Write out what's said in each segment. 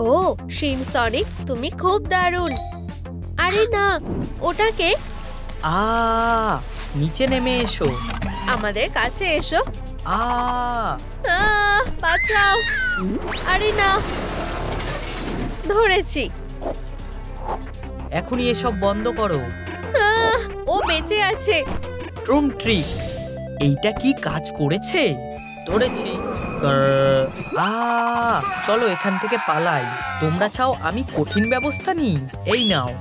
ও শিনসনিক, তুমি খুব দারুণ। আরে না, ওটাকে নিচে নেমে এসো। আমাদের কাছে এসো। আহ বাঁচাও। আরে না, ধরেছি। এখনই এসব বন্ধ করো। ও বেঁচে আছে। ট্রুম ট্রিক, এইটা কি কাজ করেছে? ধরেছি। চলো এখান থেকে পালাই। তোমরা চাও আমি কঠিন ব্যবস্থা নিই? এই নাও।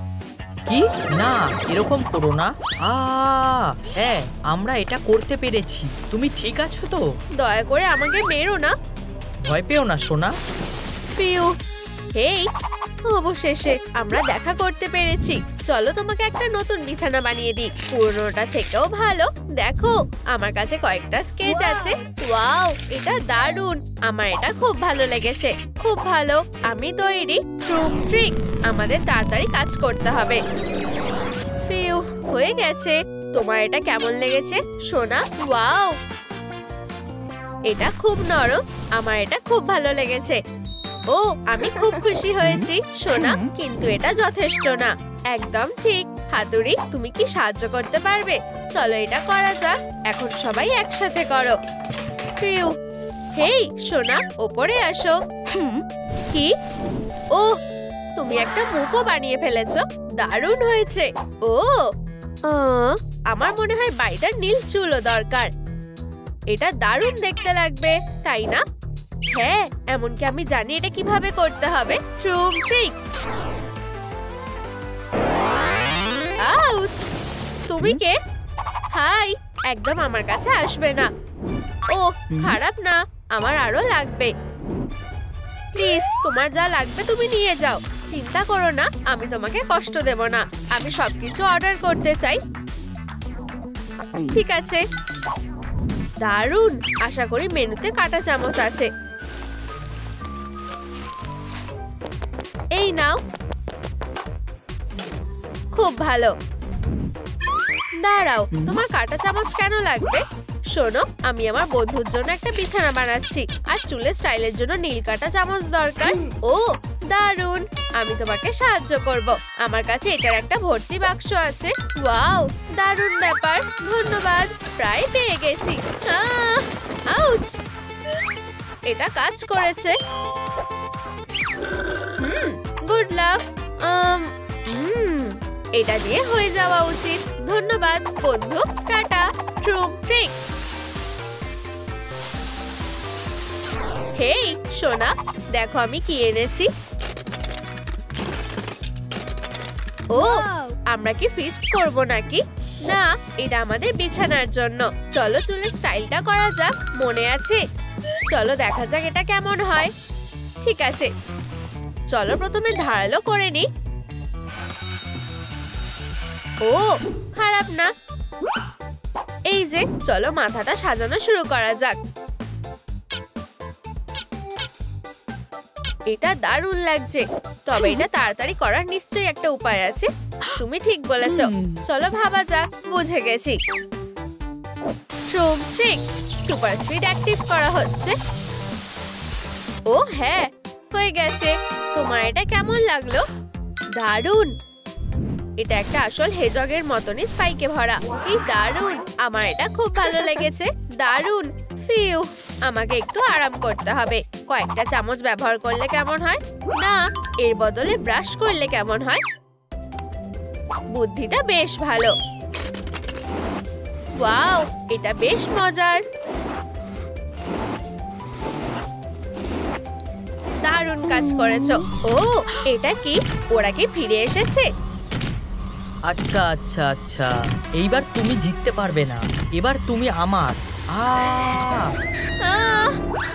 কি না, এরকম করো না। হ্যাঁ, আমরা এটা করতে পেরেছি। তুমি ঠিক আছো তো? দয়া করে আমাকে মেরো না। ভয় পেও না সোনা। পিউ, হেই, অবশেষে আমরা দেখা করতে পেরেছি। চলো তোমাকে একটা নতুন বিছানা বানিয়ে দিই, পুরনোটা থেকেও ভালো। দেখো, আমার কাছে কয়েকটা স্কেচ আছে। ওয়াও, এটা দারুণ। আমার এটা খুব ভালো লেগেছে। খুব ভালো, আমি তৈরি। ট্রুম ট্রিক, আমাদের তাড়াতাড়ি কাজ করতে হবে। পিউ, হয়ে গেছে। তোমার এটা কেমন লেগেছে সোনা? ওয়াও, এটা খুব নরম। আমার এটা খুব ভালো লেগেছে। ও, আমি খুব খুশি হয়েছি সোনা, কিন্তু এটা যথেষ্ট না। একদম ঠিক। হাতুড়ি, তুমি কি সাহায্য করতে পারবে? চলো এটা করা যাক। এখন সবাই একসাথে করো। পিউ, হেই সোনা, ওপরে আসো। কি? ও, তুমি একটা মুখও বানিয়ে ফেলেছো। দারুণ হয়েছে। ও, আমার মনে হয় বাড়িটার নীল চুলও দরকার। এটা দারুণ দেখতে লাগবে, তাই না? হ্যাঁ, এমনকি আমি জানি এটা কিভাবে করতে হবে। ট্রুম ট্রিক। আউচ! তুমি কে? হাই, একদম আমার কাছে আসবে না। ও, খারাপ না, আমার আরো লাগবে। প্লিজ, তোমার যা লাগবে তুমি নিয়ে যাও। চিন্তা করো না, আমি তোমাকে কষ্ট দেব না। আমি সবকিছু অর্ডার করতে চাই। ঠিক আছে। দারুণ, আশা করি মেনুতে কাঁটা চামচ আছে। এই নাও। খুব ভালো। দাঁড়াও, তোমার কাঁটা চামচ কেন লাগবে? শোনো, আমি আমার বন্ধুর জন্য একটা বিছানা বানাচ্ছি, আর চুলের স্টাইলের জন্য নীল কাঁটা চামচ দরকার। ও দারুণ, আমি তোমাকে সাহায্য করব। আমার কাছে এটার একটা ভর্তি বাক্স আছে। ওয়াও, দারুণ ব্যাপার। ধন্যবাদ, প্রায় পেয়ে গেছি। আউচ! এটা কাজ করেছে। Good luck. এটা দিয়ে হয়ে যাওয়া উচিত। ধন্যবাদ বন্ধু, টাটা। ট্রুম ট্রিক। হেই সোনা, দেখো আমি কি এনেছি। ও, আমরা কি ফিস্ট করব নাকি? না, এটা আমাদের বিছানার জন্য। চলো চুলের স্টাইলটা করা যাক। মনে আছে? চলো দেখা যাক এটা কেমন হয়। ঠিক আছে, চলো প্রথমে ধারালো করে নি। ও, খারাপ না। এই যে, চলো মাথাটা সাজানো শুরু করা যাক। এটা দারুণ লাগছে, তবে এটা তাড়াতাড়ি করার নিশ্চয়ই একটা উপায় আছে। তুমি ঠিক বলেছো, চলো ভাবা যাক। বুঝে গেছি। ট্রুম ট্রিক, সুপার স্পিড অ্যাক্টিভ করা হচ্ছে। ও হ্যাঁ, হয়ে গেছে। তোমার এটা কেমন লাগলো? দারুণ। এটা একটা আসল হেজগের মতনই স্পাইকে ভরা। কি দারুণ, আমার এটা খুব ভালো লেগেছে। দারুণ। ফিউ, আমাকে একটু আরাম করতে হবে। কয়েকটা চামচ ব্যবহার করলে কেমন হয়? না, এর বদলে ব্রাশ করলে কেমন হয়? বুদ্ধিটা বেশ ভালো। ওয়াও, এটা বেশ মজার। দারুণ কাজ করেছো। ও, এটা কি? ওরা কি ফিরে এসেছে? আচ্ছা আচ্ছা আচ্ছা, এইবার তুমি জিততে পারবে না। এবার তুমি আমার।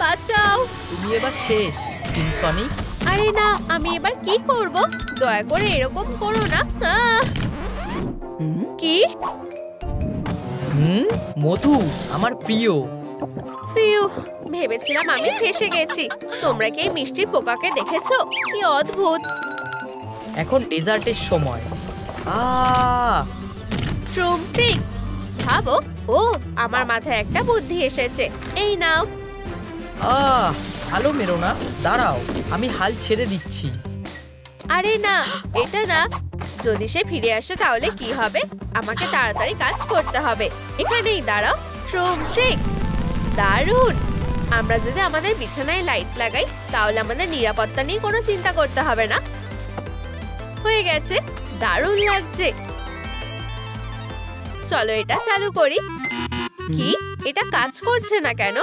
বাঁচাও। তুমি এবার শেষ শিনসনিক। আরে না, আমি এবার কি করব? দয়া করে এরকম করো না। কি? মধু, আমার প্রিয়। ফিউ, ভেবেছিলাম আমি ফেঁসে গেছি। তোমরা কি এই মিষ্টির পোকাকে দেখেছো? কি অদ্ভুত। এখন ডেজার্টের সময়। ট্রুম ট্রিক। ভাবো, ও আমার মাথায় একটা বুদ্ধি এসেছে। এই নাও। ভালো মেরো না, দাঁড়াও, আমি হাল ছেড়ে দিচ্ছি। আরে না, এটা না। যদি সে ফিরে আসে তাহলে কি হবে? আমাকে তাড়াতাড়ি কাজ করতে হবে। এখানেই দাঁড়াও। ট্রুম ট্রিক, দারুণ। আমরা যদি আমাদের বিছানায় লাইট লাগাই তাহলে আমাদের নিরাপত্তা নিয়ে কোনো চিন্তা করতে হবে না। হয়ে গেছে, দারুণ লাগছে। চলো এটা চালু করি। কি, এটা কাজ করছে না কেন?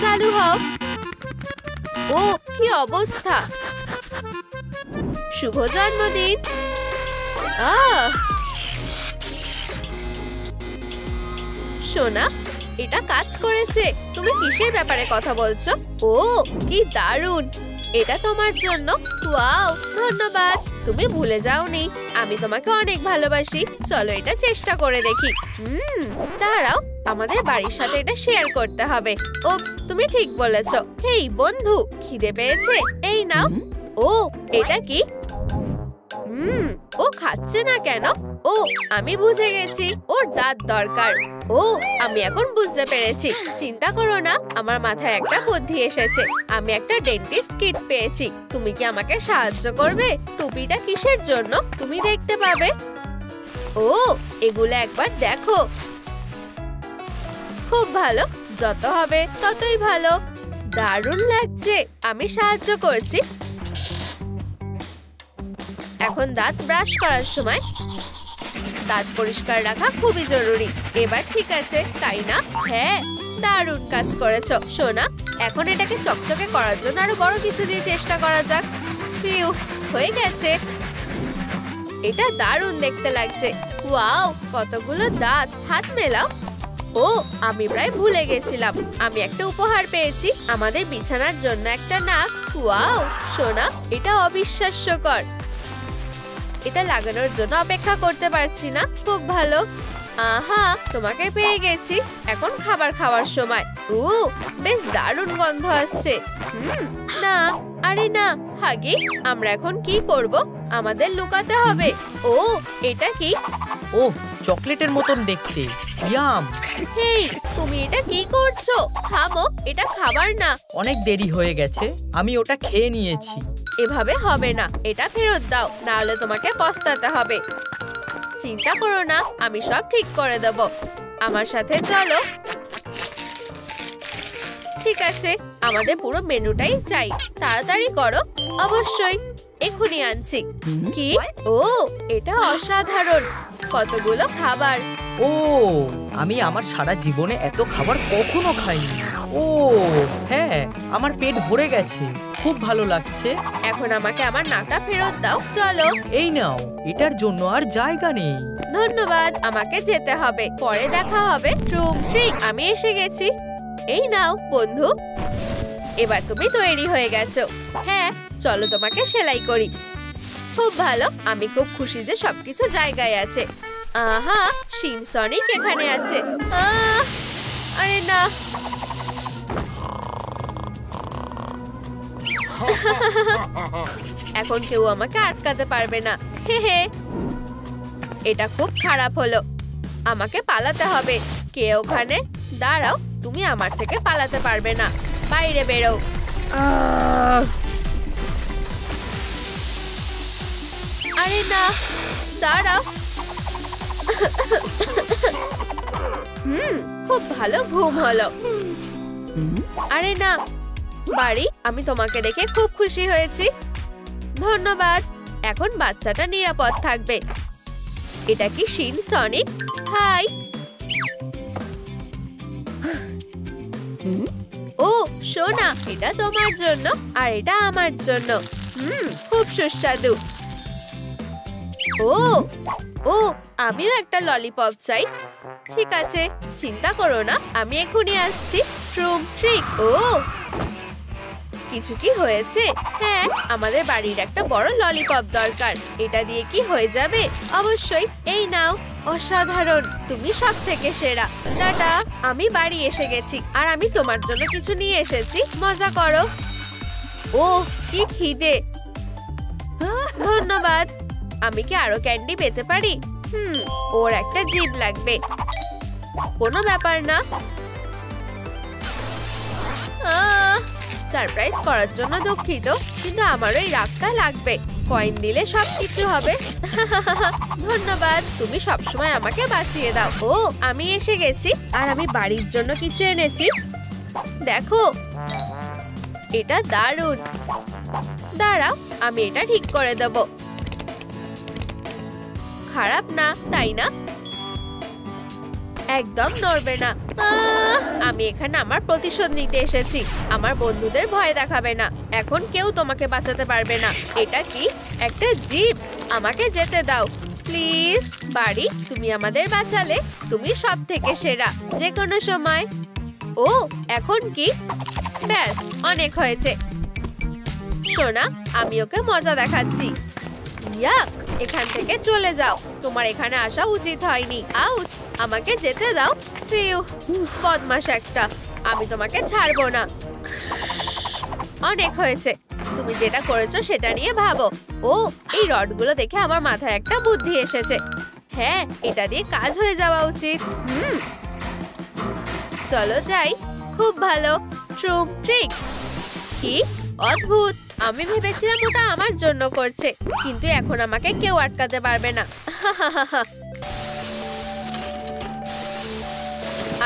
চালু হও। ও কি অবস্থা! শুভ জন্মদিন। সোনা, এটা কাজ করেছে। তুমি কিসের ব্যাপারে কথা বলছো? ও কি দারুণ, এটা তোমার জন্য। ওয়াও, ধন্যবাদ। তুমি ভুলে যাওনি আমি তোমাকে অনেক ভালোবাসি। চলো এটা চেষ্টা করে দেখি। দাঁড়াও, আমাদের বাড়ির সাথে এটা শেয়ার করতে হবে। ওপস, তুমি ঠিক বলেছো। হেই বন্ধু, খিদে পেয়েছে? এই নাও। ও এটা কি? ও খাচ্ছে না কেন? ও আমি বুঝে গেছি, ওর দাঁত দরকার। ও আমি এখন বুঝতে পেরেছি। চিন্তা করো না, আমার মাথায় একটা বুদ্ধি এসেছে। আমি একটা ডেন্টিস্ট কিট পেয়েছি। তুমি কি আমাকে সাহায্য করবে? টুপিটা কিসের জন্য তুমি দেখতে পাবে। ও এগুলো একবার দেখো। খুব ভালো, যত হবে ততই ভালো। দারুণ লাগছে, আমি সাহায্য করছি। এখন দাঁত ব্রাশ করার সময়। দাঁত পরিষ্কার রাখা খুবই জরুরি। এবার ঠিক আছে, তাই না? হ্যাঁ, দারুণ কাজ করেছো সোনা। এখন এটাকে চকচকে করার জন্য আরো বড় কিছু দিয়ে চেষ্টা করা যাক। ফিউ, হয়ে গেছে। এটা দারুণ দেখতে লাগছে। ওয়াও, কতগুলো দাঁত। হাত মেলাও। ও আমি প্রায় ভুলে গেছিলাম, আমি একটা উপহার পেয়েছি। আমাদের বিছানার জন্য একটা নাক। ওয়াও সোনা, এটা অবিশ্বাস্যকর। এটা লাগানোর জন্য অপেক্ষা করতে পারছি না। খুব ভালো। আহা, তোমাকে পেয়ে গেছি। এখন খাবার খাওয়ার সময়। বেশ দারুণ গন্ধ আসছে। না, আরে না, হাগি, আমরা এখন কি করব? আমাদের লুকাতে হবে। ও এটা কি? ও চকলেটের মতন দেখতে। ইয়াম। হেই, তুমি এটা কি করছো? থামো, এটা খাবার না। অনেক দেরি হয়ে গেছে, আমি ওটা খেয়ে নিয়েছি। এভাবে হবে না, এটা ফেরত দাও, না হলে তোমাকে পস্তাতে হবে। চিন্তা করো না, আমি সব ঠিক করে দেব। আমার সাথে চলো। ঠিক আছে, আমাদের পুরো মেনুটাই চাই। তাড়াতাড়ি করো। অবশ্যই, এখনই আনছি। কি? ও এটা অসাধারণ, কতগুলো খাবার। ও আমি আমার সারা জীবনে এত খাবার কখনো খাইনি। ও হ্যাঁ, আমার পেট ভরে গেছে, খুব ভালো লাগছে। এখন আমাকে আমার নাটা ফেরত দাও। চলো। এই নাও, এটার জন্য আর জায়গা নেই। ধন্যবাদ, আমাকে যেতে হবে। পরে দেখা হবে। ট্রুম ট্রিক, আমি এসে গেছি। এই নাও বন্ধু, এবার তুমি তৈরি হয়ে গেছো। হ্যাঁ, চলো তোমাকে সেলাই করি। খুব ভালো, আমি খুব খুশি যে সবকিছু জায়গায় আছে। আহা, শিনসনিক এখানে আছে। আরে না। এখন কেউ আমাকে আটকাতে পারবে না। হে হে, এটা খুব খারাপ হলো। আমাকে পালাতে হবে। কে ওখানে? দাঁড়াও, তুমি আমার থেকে পালাতে পারবে না। বাইরে বেরো। আরে না, দাঁড়াও। খুব ভালো ঘুম হলো। আরে না, বাড়ি, আমি তোমাকে দেখে খুব খুশি হয়েছি। ধন্যবাদ। এখন বাচ্চাটা নিরাপদ থাকবে। এটা কি শিনসনিক? হাই। ও সোনা, এটা তোমার জন্য আর এটা আমার জন্য। খুব সুস্বাদু। ও ও আমিও একটা ললিপপ চাই। ঠিক আছে, চিন্তা করো না, আমি এখনই আসছি। ট্রুম ট্রিক। ও কিছু কি হয়েছে? হ্যাঁ, আমাদের বাড়ির একটা বড় ললিপপ দরকার। এটা দিয়ে কি হয়ে যাবে? অবশ্যই। এই নাও। অসাধারণ, তুমি সব থেকে সেরা। টাটা, আমি বাড়ি এসে গেছি আর আমি তোমার জন্য কিছু নিয়ে এসেছি। মজা করো। ও কি খিদে। ধন্যবাদ। আমি কি আরো ক্যান্ডি পেতে পারি? ওর একটা জিভ লাগবে। কোনো ব্যাপার না। সারপ্রাইজ করার জন্য দুঃখিত, কিন্তু আমারও এই রাগটা লাগবে। কয়েন দিলে সবকিছু হবে। ধন্যবাদ, তুমি সবসময় আমাকে বাঁচিয়ে দাও। ও, আমি এসে গেছি, আর আমি বাড়ির জন্য কিছু এনেছি। দেখো, এটা দারুণ। দাঁড়াও, আমি এটা ঠিক করে দেব। খারাপ না, তাই না? একদম নড়বে না। আমি এখানে আমার প্রতিশোধ নিতে এসেছি। আমার বন্ধুদের ভয় দেখাবে না। এখন কেউ তোমাকে বাঁচাতে পারবে না। এটা কি? একটা জিপ। আমাকে যেতে দাও প্লিজ। বাড়ি, তুমি আমাদের বাঁচালে। তুমি সব থেকে সেরা, যে কোনো সময়। ও, এখন কি? ব্যাস, অনেক হয়েছে। সোনা, আমি ওকে মজা দেখাচ্ছি। ইয়াক, এখান থেকে চলে যাও। তোমার এখানে আসা উচিত হয়নি। আউচ, আমাকে যেতে দাও। ফিউ, বদমাশ একটা। আমি তোমাকে ছাড়বো না। অনেক হয়েছে। তুমি যেটা করেছো সেটা নিয়ে ভাবো। ও, এই রডগুলো দেখে আমার মাথায় একটা বুদ্ধি এসেছে। হ্যাঁ, এটা দিয়ে কাজ হয়ে যাওয়া উচিত। চলো যাই। খুব ভালো। ট্রুম ট্রিক। কি অদ্ভুত! আমি ভেবেছিলাম ওটা আমার জন্য করছে, কিন্তু এখন আমাকে কেউ আটকাতে পারবে না।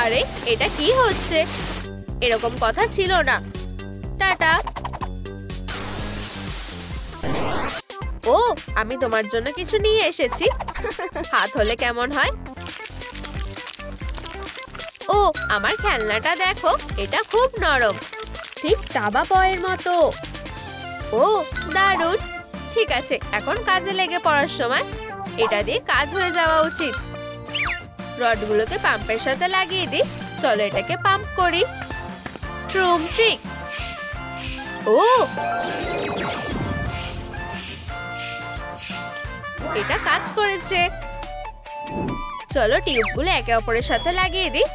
আরে, এটা কি হচ্ছে? এরকম কথা ছিল না। টাটা। ও, আমি তোমার জন্য কিছু নিয়ে এসেছি। হাত হলে কেমন হয়? ও, আমার খেলনাটা দেখো, এটা খুব নরম, ঠিক টাবা বয়ের মতো। ও, দারুণ। ঠিক আছে, এখন কাজে লেগে পড়ার সময়। এটা দিয়ে কাজ হয়ে যাওয়া উচিত। রডগুলোকে পাম্পের সাথে লাগিয়ে দিই। চলো এটাকে পাম্প করি। ট্রুম ট্রিক। ও, এটা কাজ করেছে। চলো টিউবগুলো একে অপরের সাথে লাগিয়ে দিই।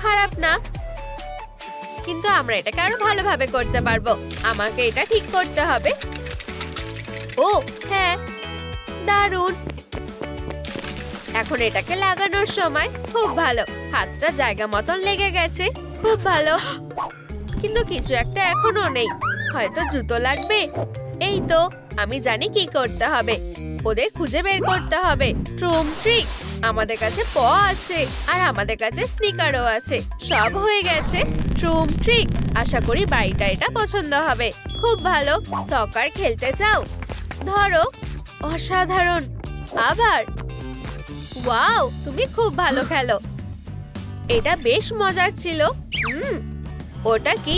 খারাপ না, কিন্তু আমরা এটাকে আরো ভালোভাবে করতে পারবো। আমাকে এটা ঠিক করতে হবে। ও হ্যাঁ, দারুণ। এখন এটাকে লাগানোর সময়। খুব ভালো, হাতটা জায়গা মতন লেগে গেছে। খুব ভালো, কিন্তু কিছু একটা এখনো নেই। হয়তো জুতো লাগবে। এই তো, আমি জানি কি করতে হবে। ওদের খুঁজে বের করতে হবে। ট্রুম ট্রিক। আমাদের কাছে প আছে, আর আমাদের কাছে স্নিকারও আছে। সব হয়ে গেছে। ট্রুম ট্রিক। আশা করি বাড়িটা এটা পছন্দ হবে। খুব ভালো। সকার খেলতে চাও? ধরো। অসাধারণ। আবার। ওয়াও, তুমি খুব ভালো খেলো। এটা বেশ মজার ছিল। ওটা কি?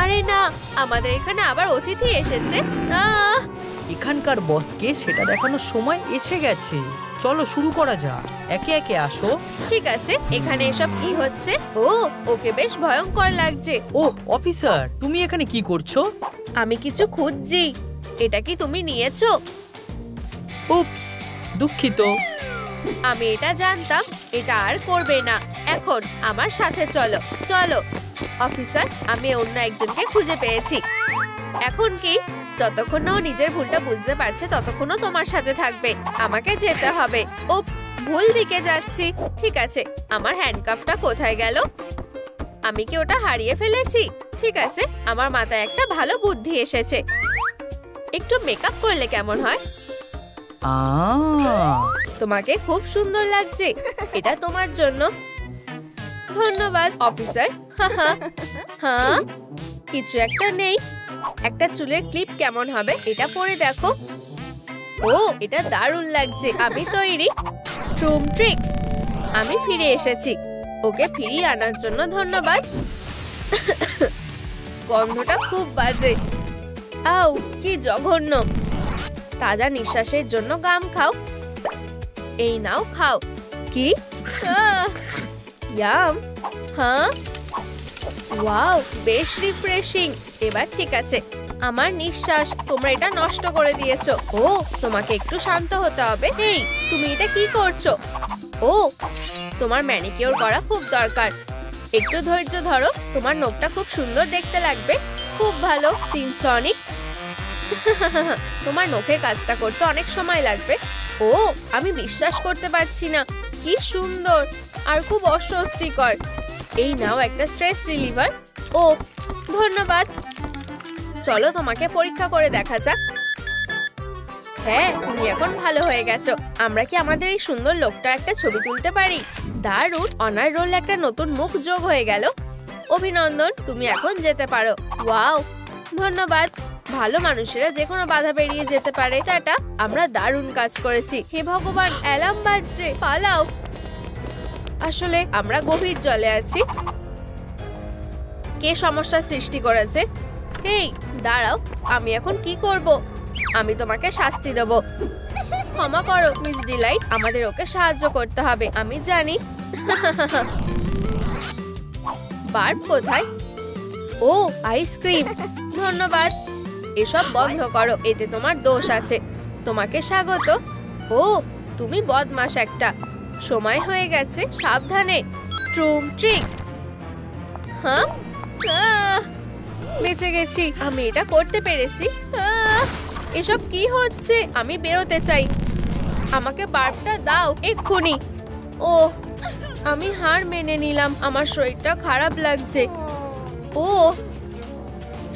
আরে না, আমাদের এখানে আবার অতিথি এসেছে। এখানকার বসকে সেটা দেখানোর সময় এসে গেছে। চলো শুরু করা যাক। একে একে আসো। ঠিক আছে, এখানে এসব কি হচ্ছে? ও, ওকে বেশ ভয়ঙ্কর লাগছে। ও অফিসার, তুমি এখানে কি করছো? আমি কিছু খুঁজছি। এটা কি তুমি নিয়েছো? উপস, দুঃখিত। আমি এটা জানতাম। এটা আর করবে না। এখন আমার সাথে চলো। চলো অফিসার, আমি অন্য একজনকে খুঁজে পেয়েছি। এখন কি? যতক্ষণ না ও নিজের ভুলটা বুঝতে পারছে ততক্ষণও তোমার সাথে থাকবে। আমাকে যেতে হবে। উপস, ভুল দিকে যাচ্ছি। ঠিক আছে, আমার হ্যান্ডকাফটা কোথায় গেল? আমি কি ওটা হারিয়ে ফেলেছি? ঠিক আছে, আমার মাথায় একটা ভালো বুদ্ধি এসেছে। একটু মেকআপ করলে কেমন হয়? তোমাকে খুব সুন্দর লাগছে। এটা তোমার জন্য। ধন্যবাদ অফিসার। হ্যাঁ, কিছু একটা নেই। একটা চুলের ক্লিপ কেমন হবে? এটা পরে দেখো। ও, এটা দারুণ লাগছে। আমি তৈরি। ট্রুম ট্রিক। আমি ফিরে এসেছি। ওকে ফিরিয়ে আনার জন্য ধন্যবাদ। গন্ধটা খুব বাজে। আউ, কি জঘন্য। তাজা নিঃশ্বাসের জন্য গাম খাও। এই নাও, খাও। কি? ইয়াম। হ্যাঁ, ওয়াও, বেশ রিফ্রেশিং। এবার ঠিক আছে। আমার নিঃশ্বাস, তোমরা এটা নষ্ট করে দিয়েছো। ও, তোমাকে একটু শান্ত হতে হবে। এই, তুমি এটা কি করছো? ও, তোমার ম্যানিকিউর করা খুব দরকার। একটু ধৈর্য ধরো। তোমার নখটা খুব সুন্দর দেখতে লাগবে। খুব ভালো সিনসনিক। তোমার নখের কাজটা করতে অনেক সময় লাগবে। ও, আমি বিশ্বাস করতে পারছি না। কি সুন্দর আর খুব অস্বস্তিকর। এই নাও একটা স্ট্রেস রিলিভার। ও ধন্যবাদ। চলো তোমাকে পরীক্ষা করে দেখা যাক। হ্যাঁ, তুমি এখন ভালো হয়ে গেছো। আমরা কি আমাদের এই সুন্দর লোকটা একটা ছবি তুলতে পারি? দারুণ, অনার রোল একটা নতুন মুখ যোগ হয়ে গেল। অভিনন্দন, তুমি এখন যেতে পারো। ওয়াও, ধন্যবাদ। ভালো মানুষেরা যে কোনো বাধা পেরিয়ে যেতে পারে। টাটা, আমরা দারুণ কাজ করেছি। হে ভগবান, অ্যালার্ম বাজছে, পালাও। আসলে আমরা গভীর জলে আছি। কে সমস্যা সৃষ্টি করেছে? হেই দাঁড়াও, আমি এখন কি করব? আমি তোমাকে শাস্তি দেব। ক্ষমা করো মিস ডিলাইট, আমাদের ওকে সাহায্য করতে হবে। আমি জানি। বার্ব কোথায়? ও আইসক্রিম, ধন্যবাদ। এসব বন্ধ করো, এতে তোমার দোষ আছে। তোমাকে স্বাগত। ও তুমি বদমাশ একটা। সময় হয়ে গেছে, সাবধানে। ট্রুম ট্রিক। হ্যাঁ, বেঁচে গেছি। আমি এটা করতে পেরেছি। এসব কি হচ্ছে? আমি বেরোতে চাই। আমাকে বার্বটা দাও এক্ষুনি। ও আমি হার মেনে নিলাম। আমার শরীরটা খারাপ লাগছে। ও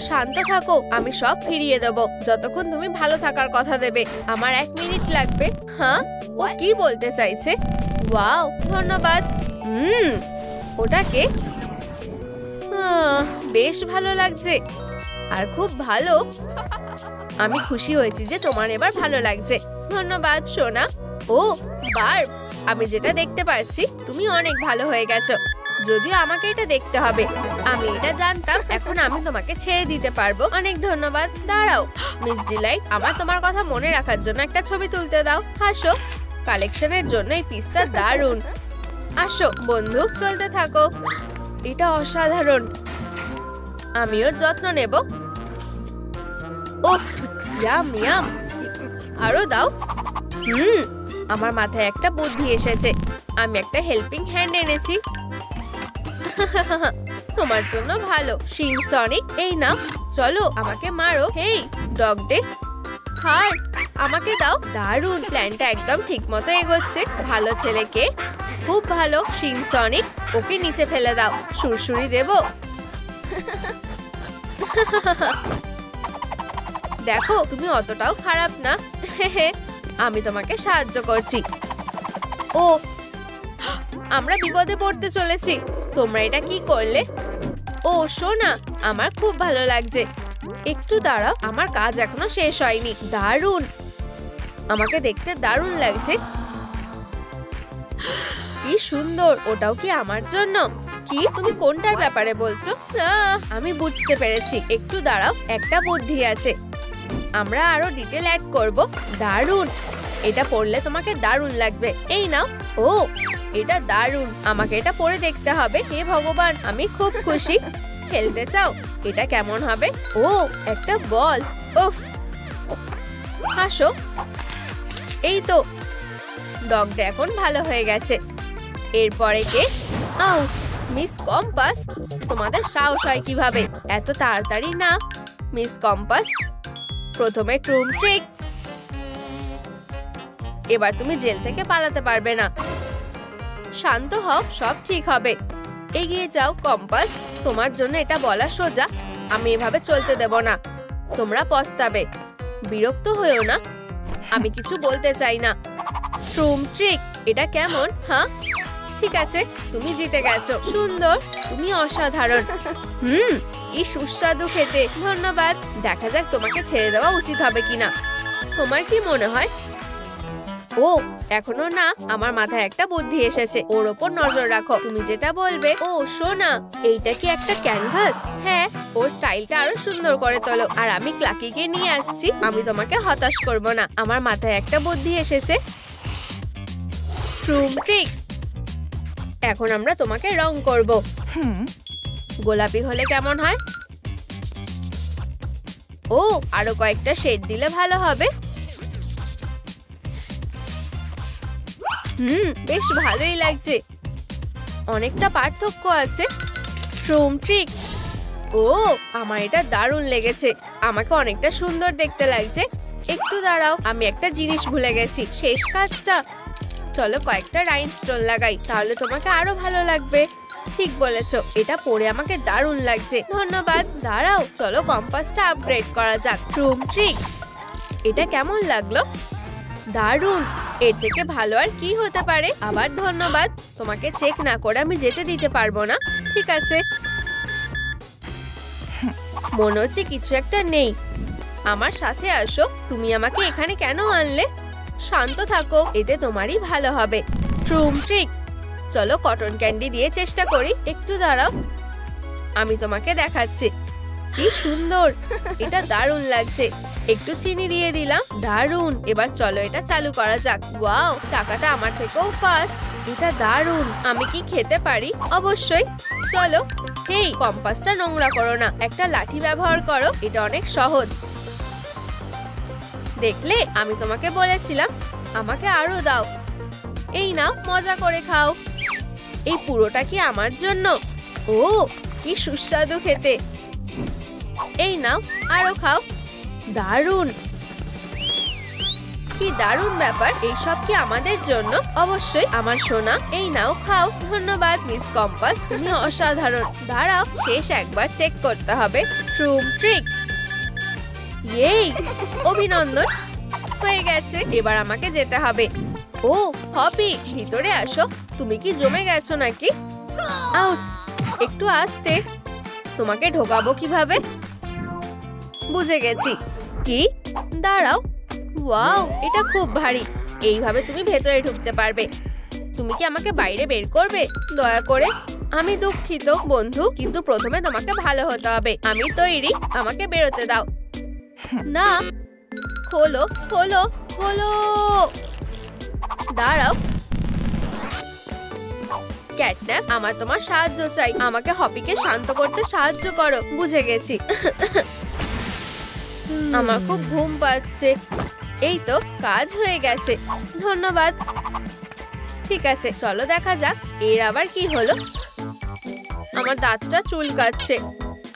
শান্ত থাকো, আমি সব ফিরিয়ে দেবো যতক্ষণ তুমি ভালো থাকার কথা দেবে। আমার 1 মিনিট লাগবে। হ্যাঁ, ও কি বলতে চাইছে? ওয়াও, ধন্যবাদ। ওটাকে বেশ ভালো লাগছে। আর খুব ভালো। আমি খুশি হয়েছি যে তোমার এবার ভালো লাগছে। ধন্যবাদ সোনা। ও বার্ব, আমি যেটা দেখতে পাচ্ছি তুমি অনেক ভালো হয়ে গেছো। যদিও আমাকে এটা দেখতে হবে। আমি এটা জানতাম। এখন আমি তোমাকে ছেড়ে দিতে পারবো। অনেক ধন্যবাদ। দাঁড়াও মিস ডিলাইট, আমার তোমার কথা মনে রাখার জন্য একটা ছবি তুলতে দাও। হাসো। কালেকশনের জন্য এই পিসটা দারুণ। আসো বন্ধু, চলতে থাকো। এটা অসাধারণ। আমিও যত্ন নেব। উফ, ইয়াম ইয়াম। আরো দাও। আমার মাথায় একটা বুদ্ধি এসেছে। আমি একটা হেল্পিং হ্যান্ড এনেছি। তোমার জন্য ভালো। শিন সনিক, এই নাও। চলো আমাকে মারো। হেই ডগ ডে, হার আমাকে দাও। দারুণ, প্ল্যানটা একদম ঠিক মতো এগোচ্ছে। ভালো ছেলেকে, খুব ভালো। শিন সনিক, ওকে নিচে ফেলে দাও। সুরসুরি দেব। দেখো তুমি অতটাও খারাপ না। আমি তোমাকে সাহায্য করছি। ও আমরা বিপদে পড়তে চলেছি। তোমরা এটা কি করলে? ও সোনা, আমার খুব ভালো লাগছে। একটু দাঁড়াও, আমার কাজ এখনো শেষ হয়নি। দারুণ, আমাকে দেখতে দারুণ লাগছে। কি সুন্দর। ওটাও কি আমার জন্য? কি তুমি কোনটার ব্যাপারে বলছো? আমি বুঝতে পেরেছি। একটু দাঁড়াও, একটা বুদ্ধি আছে। আমরা আরো ডিটেল অ্যাড করব। দারুণ, এটা পড়লে তোমাকে দারুণ লাগবে। এই নাও। ও এটা দারুণ, আমাকে এটা পরে দেখতে হবে। হে ভগবান, আমি খুব খুশি। খেলতে চাও? এটা কেমন হবে? ও একটা বল। উফ, হাসো। এই তো, ডগটা এখন ভালো হয়ে গেছে। এরপরে কে? আউ মিস কম্পাস, তোমাদের সাহস হয় কিভাবে? এত তাড়াতাড়ি না মিস কম্পাস। প্রথমে ট্রুম ট্রিক। এবার তুমি জেল থেকে পালাতে পারবে না। শান্ত হও, সব ঠিক হবে। এগিয়ে যাও কম্পাস। তোমার জন্য এটা বলা সোজা। আমি এভাবে চলতে দেব না। তোমরা পস্তাবে। বিরক্ত হয়েও না, আমি কিছু বলতে চাই না। ট্রুম ট্রিক, এটা কেমন? হ্যাঁ ঠিক আছে, তুমি জিতে গেছো। সুন্দর, তুমি অসাধারণ। কি সুস্বাদু খেতে। ধন্যবাদ। দেখা যাক তোমাকে ছেড়ে দেওয়া উচিত হবে কিনা। তোমার কি মনে হয়? ও এখনো না, আমার মাথায় একটা বুদ্ধি এসেছে। ওর ওপর নজর রাখো। তুমি যেটা বলবে। ও সোনা, এইটা কি একটা ক্যানভাস? হ্যাঁ, ওর স্টাইলটা আরো সুন্দর করে তোলো। আর আমি ক্লাকিকে নিয়ে আসছি। আমি তোমাকে হতাশ করব না। আমার মাথায় একটা বুদ্ধি এসেছে। ট্রুম ট্রিক। এখন আমরা তোমাকে রং করব। গোলাপি হলে কেমন হয়? ও আরো কয়েকটা শেড দিলে ভালো হবে। বেশ ভালোই লাগছে। অনেকটা পার্থক্য আছে। ট্রুম ট্রিক। ও আমার এটা দারুণ লেগেছে। আমাকে অনেকটা সুন্দর দেখতে লাগছে। একটু দাঁড়াও, আমি একটা জিনিস ভুলে গেছি। শেষ কাজটা। চলো কয়েকটা রাইনস্টোন লাগাই, তাহলে তোমাকে আরো ভালো লাগবে। ঠিক বলেছো, এটা পরে আমাকে দারুণ লাগছে। ধন্যবাদ। দাঁড়াও, চলো কম্পাসটা আপগ্রেড করা যাক। ট্রুম ট্রিক, এটা কেমন লাগলো? দারুণ, এর থেকে ভালো আর কি হতে পারে? আবার ধন্যবাদ। তোমাকে চেক না করে আমি যেতে দিতে পারবো না। ঠিক আছে, মনে হচ্ছে কিছু একটা নেই। আমার সাথে আসো। তুমি আমাকে এখানে কেন আনলে? শান্ত থাকো, এতে তোমারই ভালো হবে। ট্রুম ট্রিক, চলো কটন ক্যান্ডি দিয়ে চেষ্টা করি। একটু দাঁড়াও, আমি তোমাকে দেখাচ্ছি। কি সুন্দর, এটা দারুণ লাগছে। একটু চিনি দিয়ে দিলাম। দারুণ, এবার চলো এটা চালু করা যাক। ওয়াও, চাকাটা আমার থেকেও ফাস্ট। এটা দারুণ। আমি কি খেতে পারি? অবশ্যই। চলো। হেই, কম্পাসটা নোংরা করো না, একটা লাঠি ব্যবহার করো। এটা অনেক সহজ। দেখলে, আমি তোমাকে বলেছিলাম। আমাকে আরো দাও। এই নাও, মজা করে খাও। এই পুরোটা কি আমার জন্য? ও, কি সুস্বাদু খেতে। এই নাও, আরো খাও। দারুণ, কি দারুণ ব্যাপার। এইসব কি আমাদের জন্য? অবশ্যই আমার সোনা। এই নাও, খাও। ধন্যবাদ মিস কম্পাস, তুমি অসাধারণ। দাঁড়াও, শেষ একবার চেক করতে হবে। ট্রুম ট্রিক, এই অভিনন্দন, হয়ে গেছে। এবার আমাকে যেতে হবে। ও হপি, ভিতরে আসো। তুমি কি জমে গেছো নাকি? আউচ, একটু আস্তে। তোমাকে ঢোকাবো কিভাবে? বুঝে গেছি। কি? দাঁড়াও। ওয়াও, এটা খুব ভারী। এইভাবে তুমি ভেতরে ঢুকতে পারবে। তুমি কি আমাকে বাইরে বের করবে? দয়া করে। আমি দুঃখিত বন্ধু, কিন্তু প্রথমে তোমাকে ভালো হতে হবে। আমি তৈরি, আমাকে বেরোতে দাও। না, খোলো খোলো খোলো। দাঁড়াও ক্যাটন্যাপ, আমার তোমার সাহায্য চাই। আমাকে হপিকে শান্ত করতে সাহায্য করো। বুঝে গেছি। আমার খুব ঘুম পাচ্ছে। এই তো, কাজ হয়ে গেছে। ধন্যবাদ। ঠিক আছে, চলো দেখা যাক এর আবার কি হলো। আমার দাঁতটা চুলকাচ্ছে।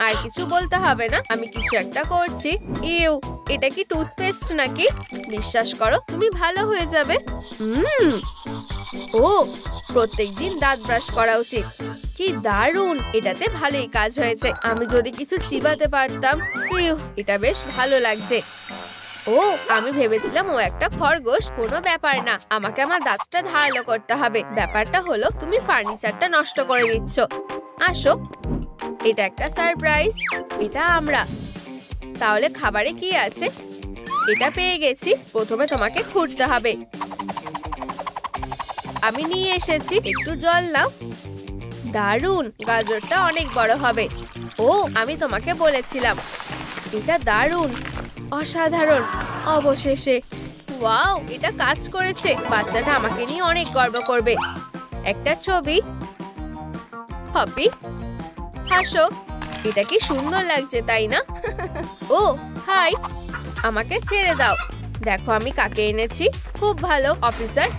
আর কিছু বলতে হবে না, আমি কিছু একটা করছি। ইউ, এটা কি টুথপেস্ট নাকি? বিশ্বাস করো, তুমি ভালো হয়ে যাবে। ও, প্রত্যেকদিন দাঁত ব্রাশ করা উচিত। কি দারুণ, এটাতে ভালোই কাজ হয়েছে। আমি যদি কিছু চিবাতে পারতাম। ইউ, এটা বেশ ভালো লাগছে। ও, আমি ভেবেছিলাম ও একটা খরগোশ। কোনো ব্যাপার না, আমাকে আমার দাঁতটা ধারালো করতে হবে। ব্যাপারটা হলো, তুমি ফার্নিচারটা নষ্ট করে দিচ্ছ। আসো, এটা একটা সারপ্রাইজ। এটা আমরা। তাহলে খাবারে কি আছে? এটা পেয়ে গেছি। প্রথমে তোমাকে খুঁড়তে হবে। আমি নিয়ে এসেছি। একটু জল নাও। দারুণ, গাজরটা অনেক বড় হবে। ও, আমি তোমাকে বলেছিলাম। এটা দারুণ, অসাধারণ। অবশেষে। ওয়াও, এটা কাজ করেছে। বাচ্চাটা আমাকে নিয়ে অনেক গর্ব করবে। একটা ছবি। হপি, হাসো। এটা কি সুন্দর লাগছে, তাই না? ও হাই, আমাকে ছেড়ে দাও। দেখো আমি কাকে এনেছি। খুব ভালো অফিসার।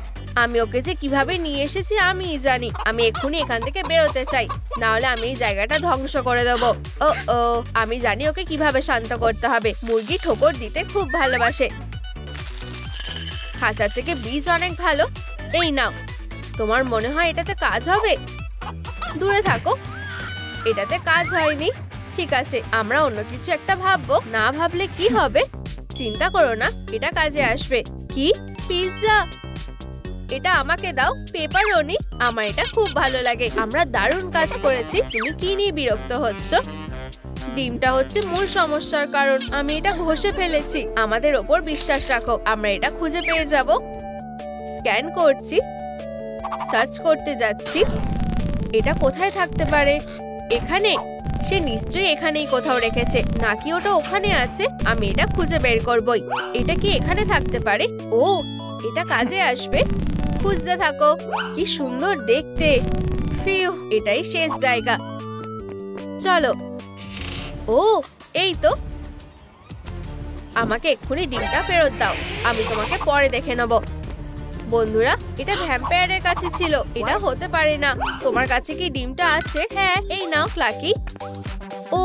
আমি ওকে যে কিভাবে নিয়ে এসেছি আমিই জানি। আমি এক্ষুনি এখান থেকে বেরোতে চাই, না হলে আমি এই জায়গাটা ধ্বংস করে দেবো। ও ও, আমি জানি ওকে কিভাবে শান্ত করতে হবে। মুরগি ঠোকর দিতে খুব ভালোবাসে। খাঁচার থেকে বীজ অনেক ভালো। এই নাও। তোমার মনে হয় এটাতে কাজ হবে? দূরে থাকো, এটাতে কাজ হয়নি। ঠিক আছে, আমরা অন্য কিছু একটা ভাববো। না ভাবলে কি হবে? চিন্তা করো না, এটা কাজে আসবে। কি? পিৎজা? এটা আমাকে দাও। পেপারনি? আমার এটা খুব ভালো লাগে। আমরা দারুণ কাজ করেছি। তুমি কি নিয়ে বিরক্ত হচ্ছ? ডিমটা হচ্ছে মূল সমস্যার কারণ। আমি এটা ঘষে ফেলেছি। আমাদের ওপর বিশ্বাস রাখো, আমরা এটা খুঁজে পেয়ে যাব। স্ক্যান করছি, সার্চ করতে যাচ্ছি। এটা কোথায় থাকতে পারে? এখানে? সে নিশ্চয়ই এখানেই কোথাও রেখেছে। নাকি ওটা ওখানে আছে? আমি এটা খুঁজে বের করবই। এটা কি এখানে থাকতে পারে? ও, এটা কাজে আসবে। খুঁজতে থাকো। কি সুন্দর দেখতে। ফিউ, এটাই শেষ জায়গা। চলো। ও, এই তো। আমাকে এক্ষুনি ডিমটা ফেরত দাও। আমি তোমাকে পরে দেখে নেব। বন্ধুরা, এটা ভ্যাম্পায়ারের কাছে ছিল। এটা হতে পারে না। তোমার কাছে কি ডিমটা আছে? হ্যাঁ, এই নাও ক্লাকি। ও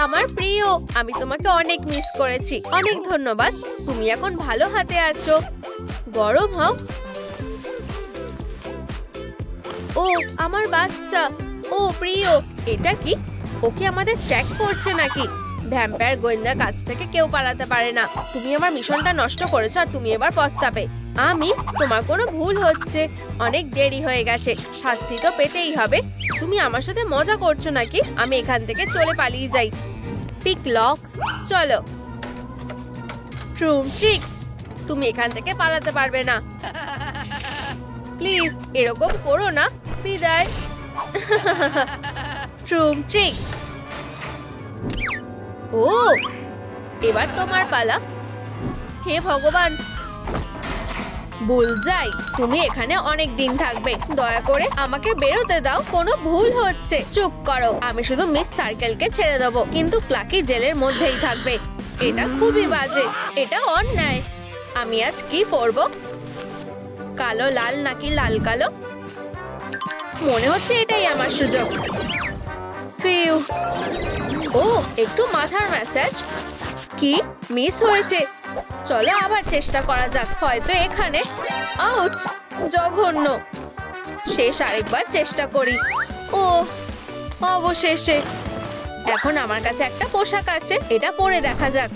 আমার প্রিয়, আমি তোমাকে অনেক মিস করেছি। অনেক ধন্যবাদ। তুমি এখন ভালো হাতে আছো। গরম হও। ও আমার বাচ্চা, ও প্রিয়, এটা কি? ওকে আমাদের ট্র্যাক করছে নাকি? ভ্যাম্পায়ার গোয়েন্দার কাছ থেকে কেউ পালাতে পারে না। তুমি আমার মিশনটা নষ্ট করেছো আর তুমি এবার পস্তাবে। তোমার কোনো ভুল হচ্ছে, অনেক দেরি হয়ে গেছে, শাস্তি তো পেতেই হবে। তুমি আমার সাথে মজা করছো নাকি? আমি এখান থেকে চলে পালিয়ে যাই। পিক লক্স, চলো। ট্রুম ট্রিক, তুমি এখান থেকে পালাতে পারবে না। প্লিজ এরকম করো না, বিদায়। ট্রুম ট্রিক। ও, এবার তোমার পালা। হে ভগবান, বুলজাই, তুমি এখানে অনেক দিন থাকবে। দয়া করে আমাকে বেরোতে দাও, কোনো ভুল হচ্ছে। চুপ করো, আমি শুধু মিস সার্কেলকে ছেড়ে দেবো, কিন্তু ক্লাকি জেলের মধ্যেই থাকবে। এটা খুবই বাজে, এটা অন্যায়। আমি আজ কি পরবো? কালো লাল নাকি লাল কালো? মনে হচ্ছে এটাই আমার সুযোগ। ফিউ। ও, একটু মাথার ম্যাসাজ। কি মিস হয়েছে? চলো আবার চেষ্টা করা যাক, হয়তো এখানে। আউচ, জঘন্য। শেষ আরেকবার চেষ্টা করি। ও, অবশেষে। এখন আমার কাছে একটা পোশাক আছে, এটা পরে দেখা যাক।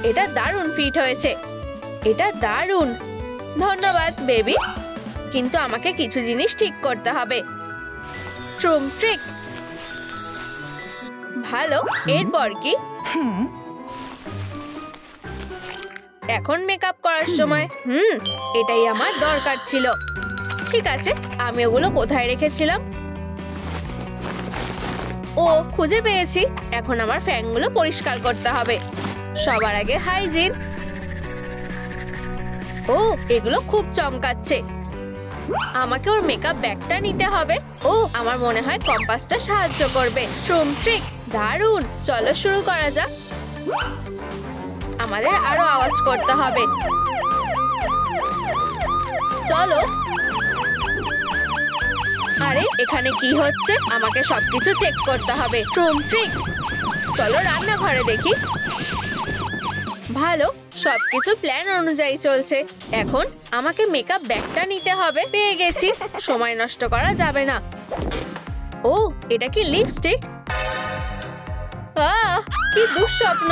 এটা দারুণ ফিট হয়েছে, এটা দারুণ। ধন্যবাদ বেবি, কিন্তু আমাকে কিছু জিনিস ঠিক করতে হবে। ট্রুম ট্রিক। ভালো, এরপর কি? এখন মেকআপ করার সময়। এটাই আমার দরকার ছিল। ঠিক আছে, আমি ওগুলো কোথায় রেখেছিলাম? ও, খুঁজে পেয়েছি। এখন আমার ফ্যানগুলো পরিষ্কার করতে হবে। সবার আগে হাইজিন। ও, এগুলো খুব চমকাচ্ছে। আমাকে ওর মেকআপ ব্যাগটা নিতে হবে। ও, আমার মনে হয় কম্পাসটা সাহায্য করবে। ট্রুম ট্রিক, দারুণ। চলো শুরু করা যাক। আমাদের আরো আওয়াজ করতে হবে। চলো। আরে এখানে কি হচ্ছে? আমাকে সবকিছু চেক করতে হবে। ট্রুম ট্রিক, চলো রান্নাঘরে দেখি। ভালো, সবকিছু প্ল্যান অনুযায়ী চলছে। এখন আমাকে মেকআপ ব্যাগটা নিতে হবে। পেয়ে গেছি, সময় নষ্ট করা যাবে না। ও, এটা কি লিপস্টিক? কি দুঃস্বপ্ন।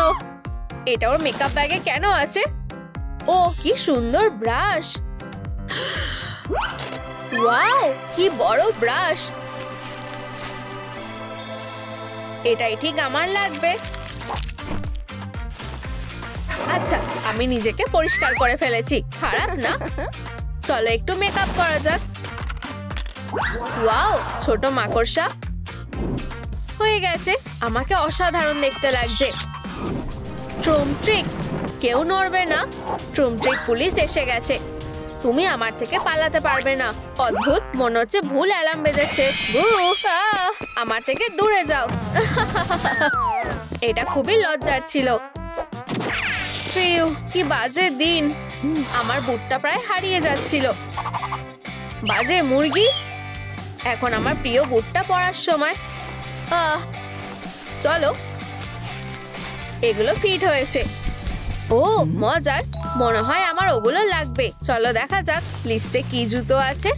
এটা ওর মেকআপ ব্যাগে কেন আছে? ও, কি সুন্দর ব্রাশ। ওয়াও, কি বড় ব্রাশ। এটাই ঠিক আমার লাগবে। আচ্ছা, আমি নিজেকে পরিষ্কার করে ফেলেছি, খারাপ না। চলো একটু মেকআপ করা যাক। ওয়াও, ছোট মাকড়সা। হয়ে গেছে, আমাকে অসাধারণ দেখতে লাগছে। ট্রুম ট্রিক, কেউ নড়বে না। ট্রুম ট্রিক, পুলিশ এসে গেছে। তুমি আমার থেকে পালাতে পারবে না। অদ্ভুত, মনে হচ্ছে ভুল অ্যালার্ম বেজেছে। আমার থেকে দূরে যাও। এটা খুবই লজ্জার ছিল। কি বাজে দিন। আমার বুটটা প্রায় হারিয়ে যাচ্ছিল। বাজে মুরগি। এখন আমার প্রিয় বুটটা পরার সময়। চলো, এগুলো ফিট হয়েছে। ও, মজার। মনে হয় আমার ওগুলো লাগবে। চলো দেখা যাক লিস্টে কি জুতো আছে।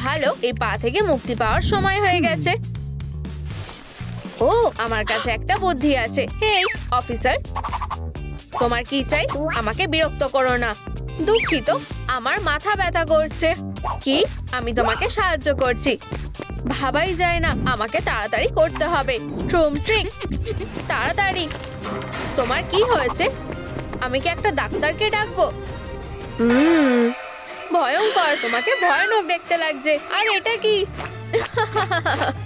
ভালো, এই পা থেকে মুক্তি পাওয়ার সময় হয়ে গেছে। ও, আমার কাছে একটা বুদ্ধি আছে। হেই অফিসার, তোমার কি চাই? আমাকে বিরক্ত করো না। দুঃখিত, আমার মাথা ব্যথা করছে। কি? আমি তোমাকে সাহায্য করছি। ভাবাই যায় না, আমাকে তাড়াতাড়ি করতে হবে। ট্রুম ট্রিক, তাড়াতাড়ি। তোমার কি হয়েছে? আমি কি একটা ডাক্তারকে ডাকবো? ভয়ঙ্কর, তোমাকে ভয়ানক দেখতে লাগছে। আর এটা কি?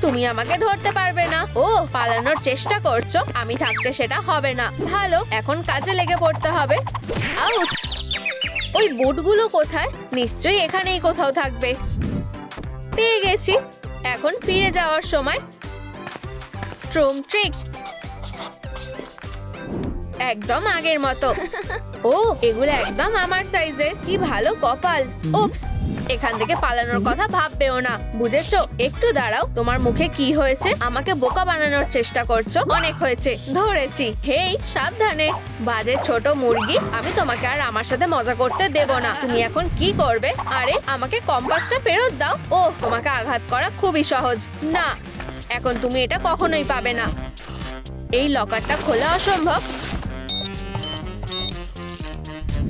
তুমি আমাকে ধরতে পারবে না। ও, পালানোর চেষ্টা করছো, আমি থাকতে সেটা হবে না। ভালো, এখন কাজে লেগে পড়তে হবে। আউচ, ওই বুটগুলো কোথায়? নিশ্চয়ই এখানেই কোথাও থাকবে। পেয়ে গেছি, এখন ফিরে যাওয়ার সময়। ট্রুম ট্রিক, একদম আগের মতো। ও, এগুলো একদম আমার সাইজের। কি ভালো কপাল। উপস, এখান থেকে পালানোর কথা ভাববেও না, বুঝেছো? একটু দাঁড়াও, তোমার মুখে কি হয়েছে? আমাকে বোকা বানানোর চেষ্টা করছো। অনেক হয়েছে, ধরেছি। হেই সাবধানে, বাজে ছোট মুরগি। আমি তোমাকে আর আমার সাথে মজা করতে দেব না। তুমি এখন কি করবে? আরে আমাকে কম্পাসটা ফেরত দাও। ও, তোমাকে আঘাত করা খুবই সহজ। না, এখন তুমি এটা কখনোই পাবে না। এই লকারটা খোলা অসম্ভব।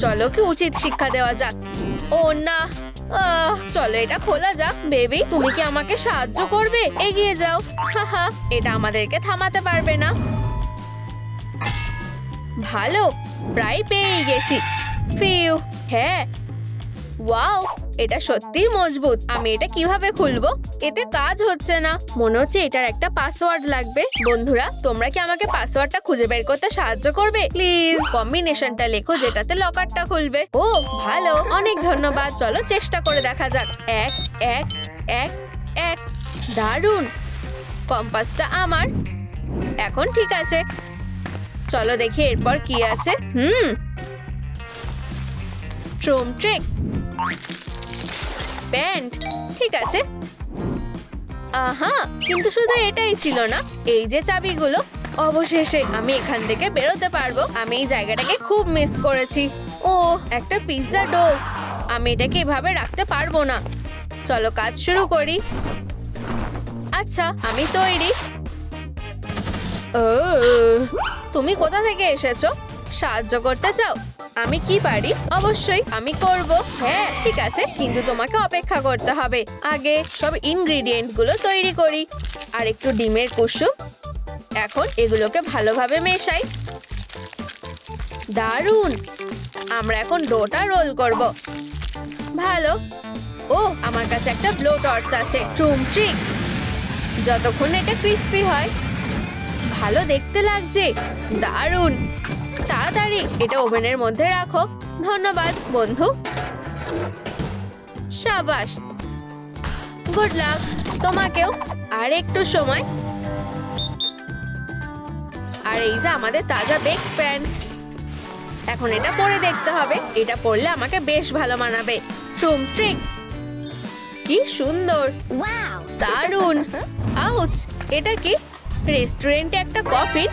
চলো কি উচিত শিক্ষা দেওয়া যাক। ও না, চলো এটা খোলা যাক। বেবি, তুমি কি আমাকে সাহায্য করবে? এগিয়ে যাও। হাহা, এটা আমাদেরকে থামাতে পারবে না। ভালো, প্রায় পেয়ে গেছি। ফিউ, হ্যাঁ, ওয়াও, এটা সত্যিই মজবুত। আমি এটা কিভাবে খুলবো? এতে কাজ হচ্ছে না। মনে হচ্ছে এটার একটা পাসওয়ার্ড লাগবে। বন্ধুরা, তোমরা কি আমাকে পাসওয়ার্ডটা খুঁজে বের করতে সাহায্য করবে? প্লিজ কম্বিনেশনটা লেখো যেটাতে লকারটা খুলবে। ও ভালো, অনেক ধন্যবাদ। চলো চেষ্টা করে দেখা যাক। 1 1 1 1। দারুণ, কম্পাসটা আমার। এখন ঠিক আছে, চলো দেখি এরপর কি আছে। ট্রুম ট্রিক প্যান্ট, ঠিক আছে। আহা, কিন্তু শুধু এটাই ছিল না, এই যে চাবিগুলো। অবশেষে আমি এখান থেকে বেরোতে পারবো। আমি এই জায়গাটাকে খুব মিস করেছি। ও, একটা পিৎজা ডো। আমি এটাকে এভাবে রাখতে পারবো না। চলো কাজ শুরু করি। আচ্ছা, আমি তৈরি। তুমি কোথা থেকে এসেছো? সাহায্য করতে চাও? আমি কি পারি? অবশ্যই আমি করব। হ্যাঁ ঠিক আছে, কিন্তু তোমাকে অপেক্ষা করতে হবে। আগে সব ইনগ্রেডিয়েন্ট গুলো তৈরি করি। আর একটু ডিমের কুসুম। এখন এগুলোকে ভালোভাবে মেশাই। দারুণ, আমরা এখন ডোটা রোল করব। ভালো। ও, আমার কাছে একটা ব্লো টর্চ আছে। ট্রুম ট্রিক। যতক্ষণ এটা ক্রিস্পি হয়। ভালো দেখতে লাগছে। দারুণ, তাড়াতাড়ি এটা ওভেনের মধ্যে রাখো। ধন্যবাদ বন্ধু। শাবাশ, গুড লাক তোমাকেও। আর একটু সময়। আর এই যে আমাদের তাজা বেক প্যান। এখন এটা পরে দেখতে হবে। এটা পরলে আমাকে বেশ ভালো মানাবে। ট্রুম ট্রিক, কি সুন্দর, দারুণ। আউচ, এটা কি? রেস্টুরেন্টে একটা কফি।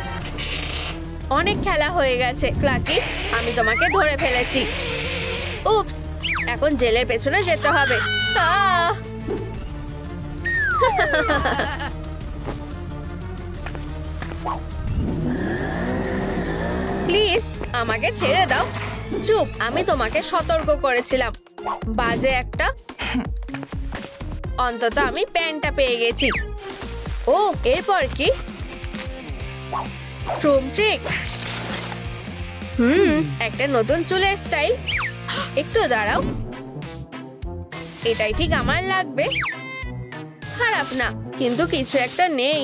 অনেক খেলা হয়ে গেছে ক্লাকি, আমি তোমাকে ধরে ফেলেছি। উপস, এখন জেলের পেছনে যেতে হবে। প্লিজ আমাকে ছেড়ে দাও। চুপ, আমি তোমাকে সতর্ক করেছিলাম। বাজে একটা। অন্তত আমি প্যান্টটা পেয়ে গেছি। ও, এরপর কি? ট্রুম ট্রিক। একটা নতুন চুলের স্টাইল। একটু দাঁড়াও, এটাই ঠিক আমার লাগবে। খারাপ না, কিন্তু কিছু একটা নেই।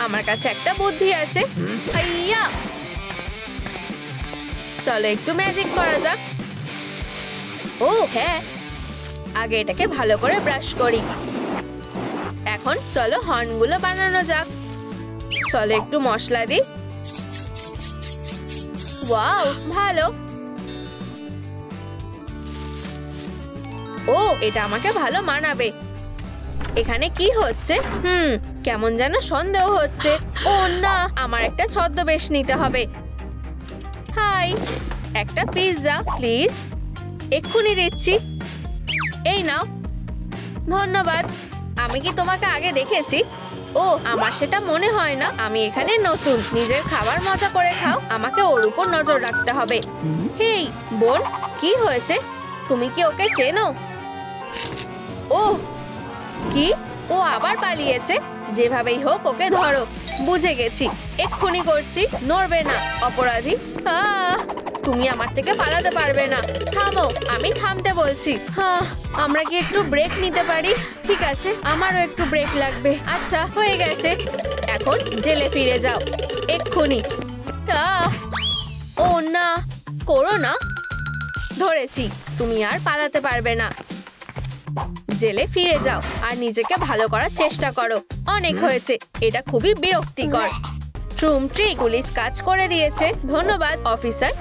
আমার কাছে একটা বুদ্ধি আছে। হাইয়া, চলো একটু ম্যাজিক করা যাক। ও হ্যাঁ, আগে এটাকে ভালো করে ব্রাশ করি। এখন চলো হর্নগুলো বানানো যাক। চলো একটু মশলা দিই। ওয়াও, ভালো। ও, এটা আমাকে ভালো মানাবে। এখানে কি হচ্ছে? কেমন যেন সন্দেহ হচ্ছে। ও না, আমার একটা ছদ্মবেশ নিতে হবে। হাই, একটা পিৎজা প্লিজ। এক্ষুনি দিচ্ছি। এই নাও। ধন্যবাদ। আমি কি তোমাকে আগে দেখেছি? ও, আমার সেটা মনে হয় না। আমি এখানে নতুন। নিজের খাবার মজা করে খাও, আমাকে ওর উপর নজর রাখতে হবে। হেই বোন, কি হয়েছে? তুমি কি ওকে চেনো? ও কি, ও আবার পালিয়েছে? যেভাবেই হোক ওকে ধরো। বুঝে গেছি, এক্ষুনি করছি। নড়বে না অপরাধী। তুমি আমার থেকে পালাতে পারবে না। থামো, আমি থামতে বলছি। আমরা কি একটু ব্রেক নিতে পারি? ঠিক আছে, আমারও একটু ব্রেক লাগবে। আচ্ছা, হয়ে গেছে। এখন জেলে ফিরে যাও এক্ষুনি। ও না, করো না। ধরেছি, তুমি আর পালাতে পারবে না। জেলে ফিরে যাও আর নিজেকে ভালো করার চেষ্টা করো। অনেক হয়েছে, এটা খুবই বিরক্তিকর। ট্রুম ট্রিক, পুলিশ কাজ করে দিয়েছে। ধন্যবাদ অফিসার।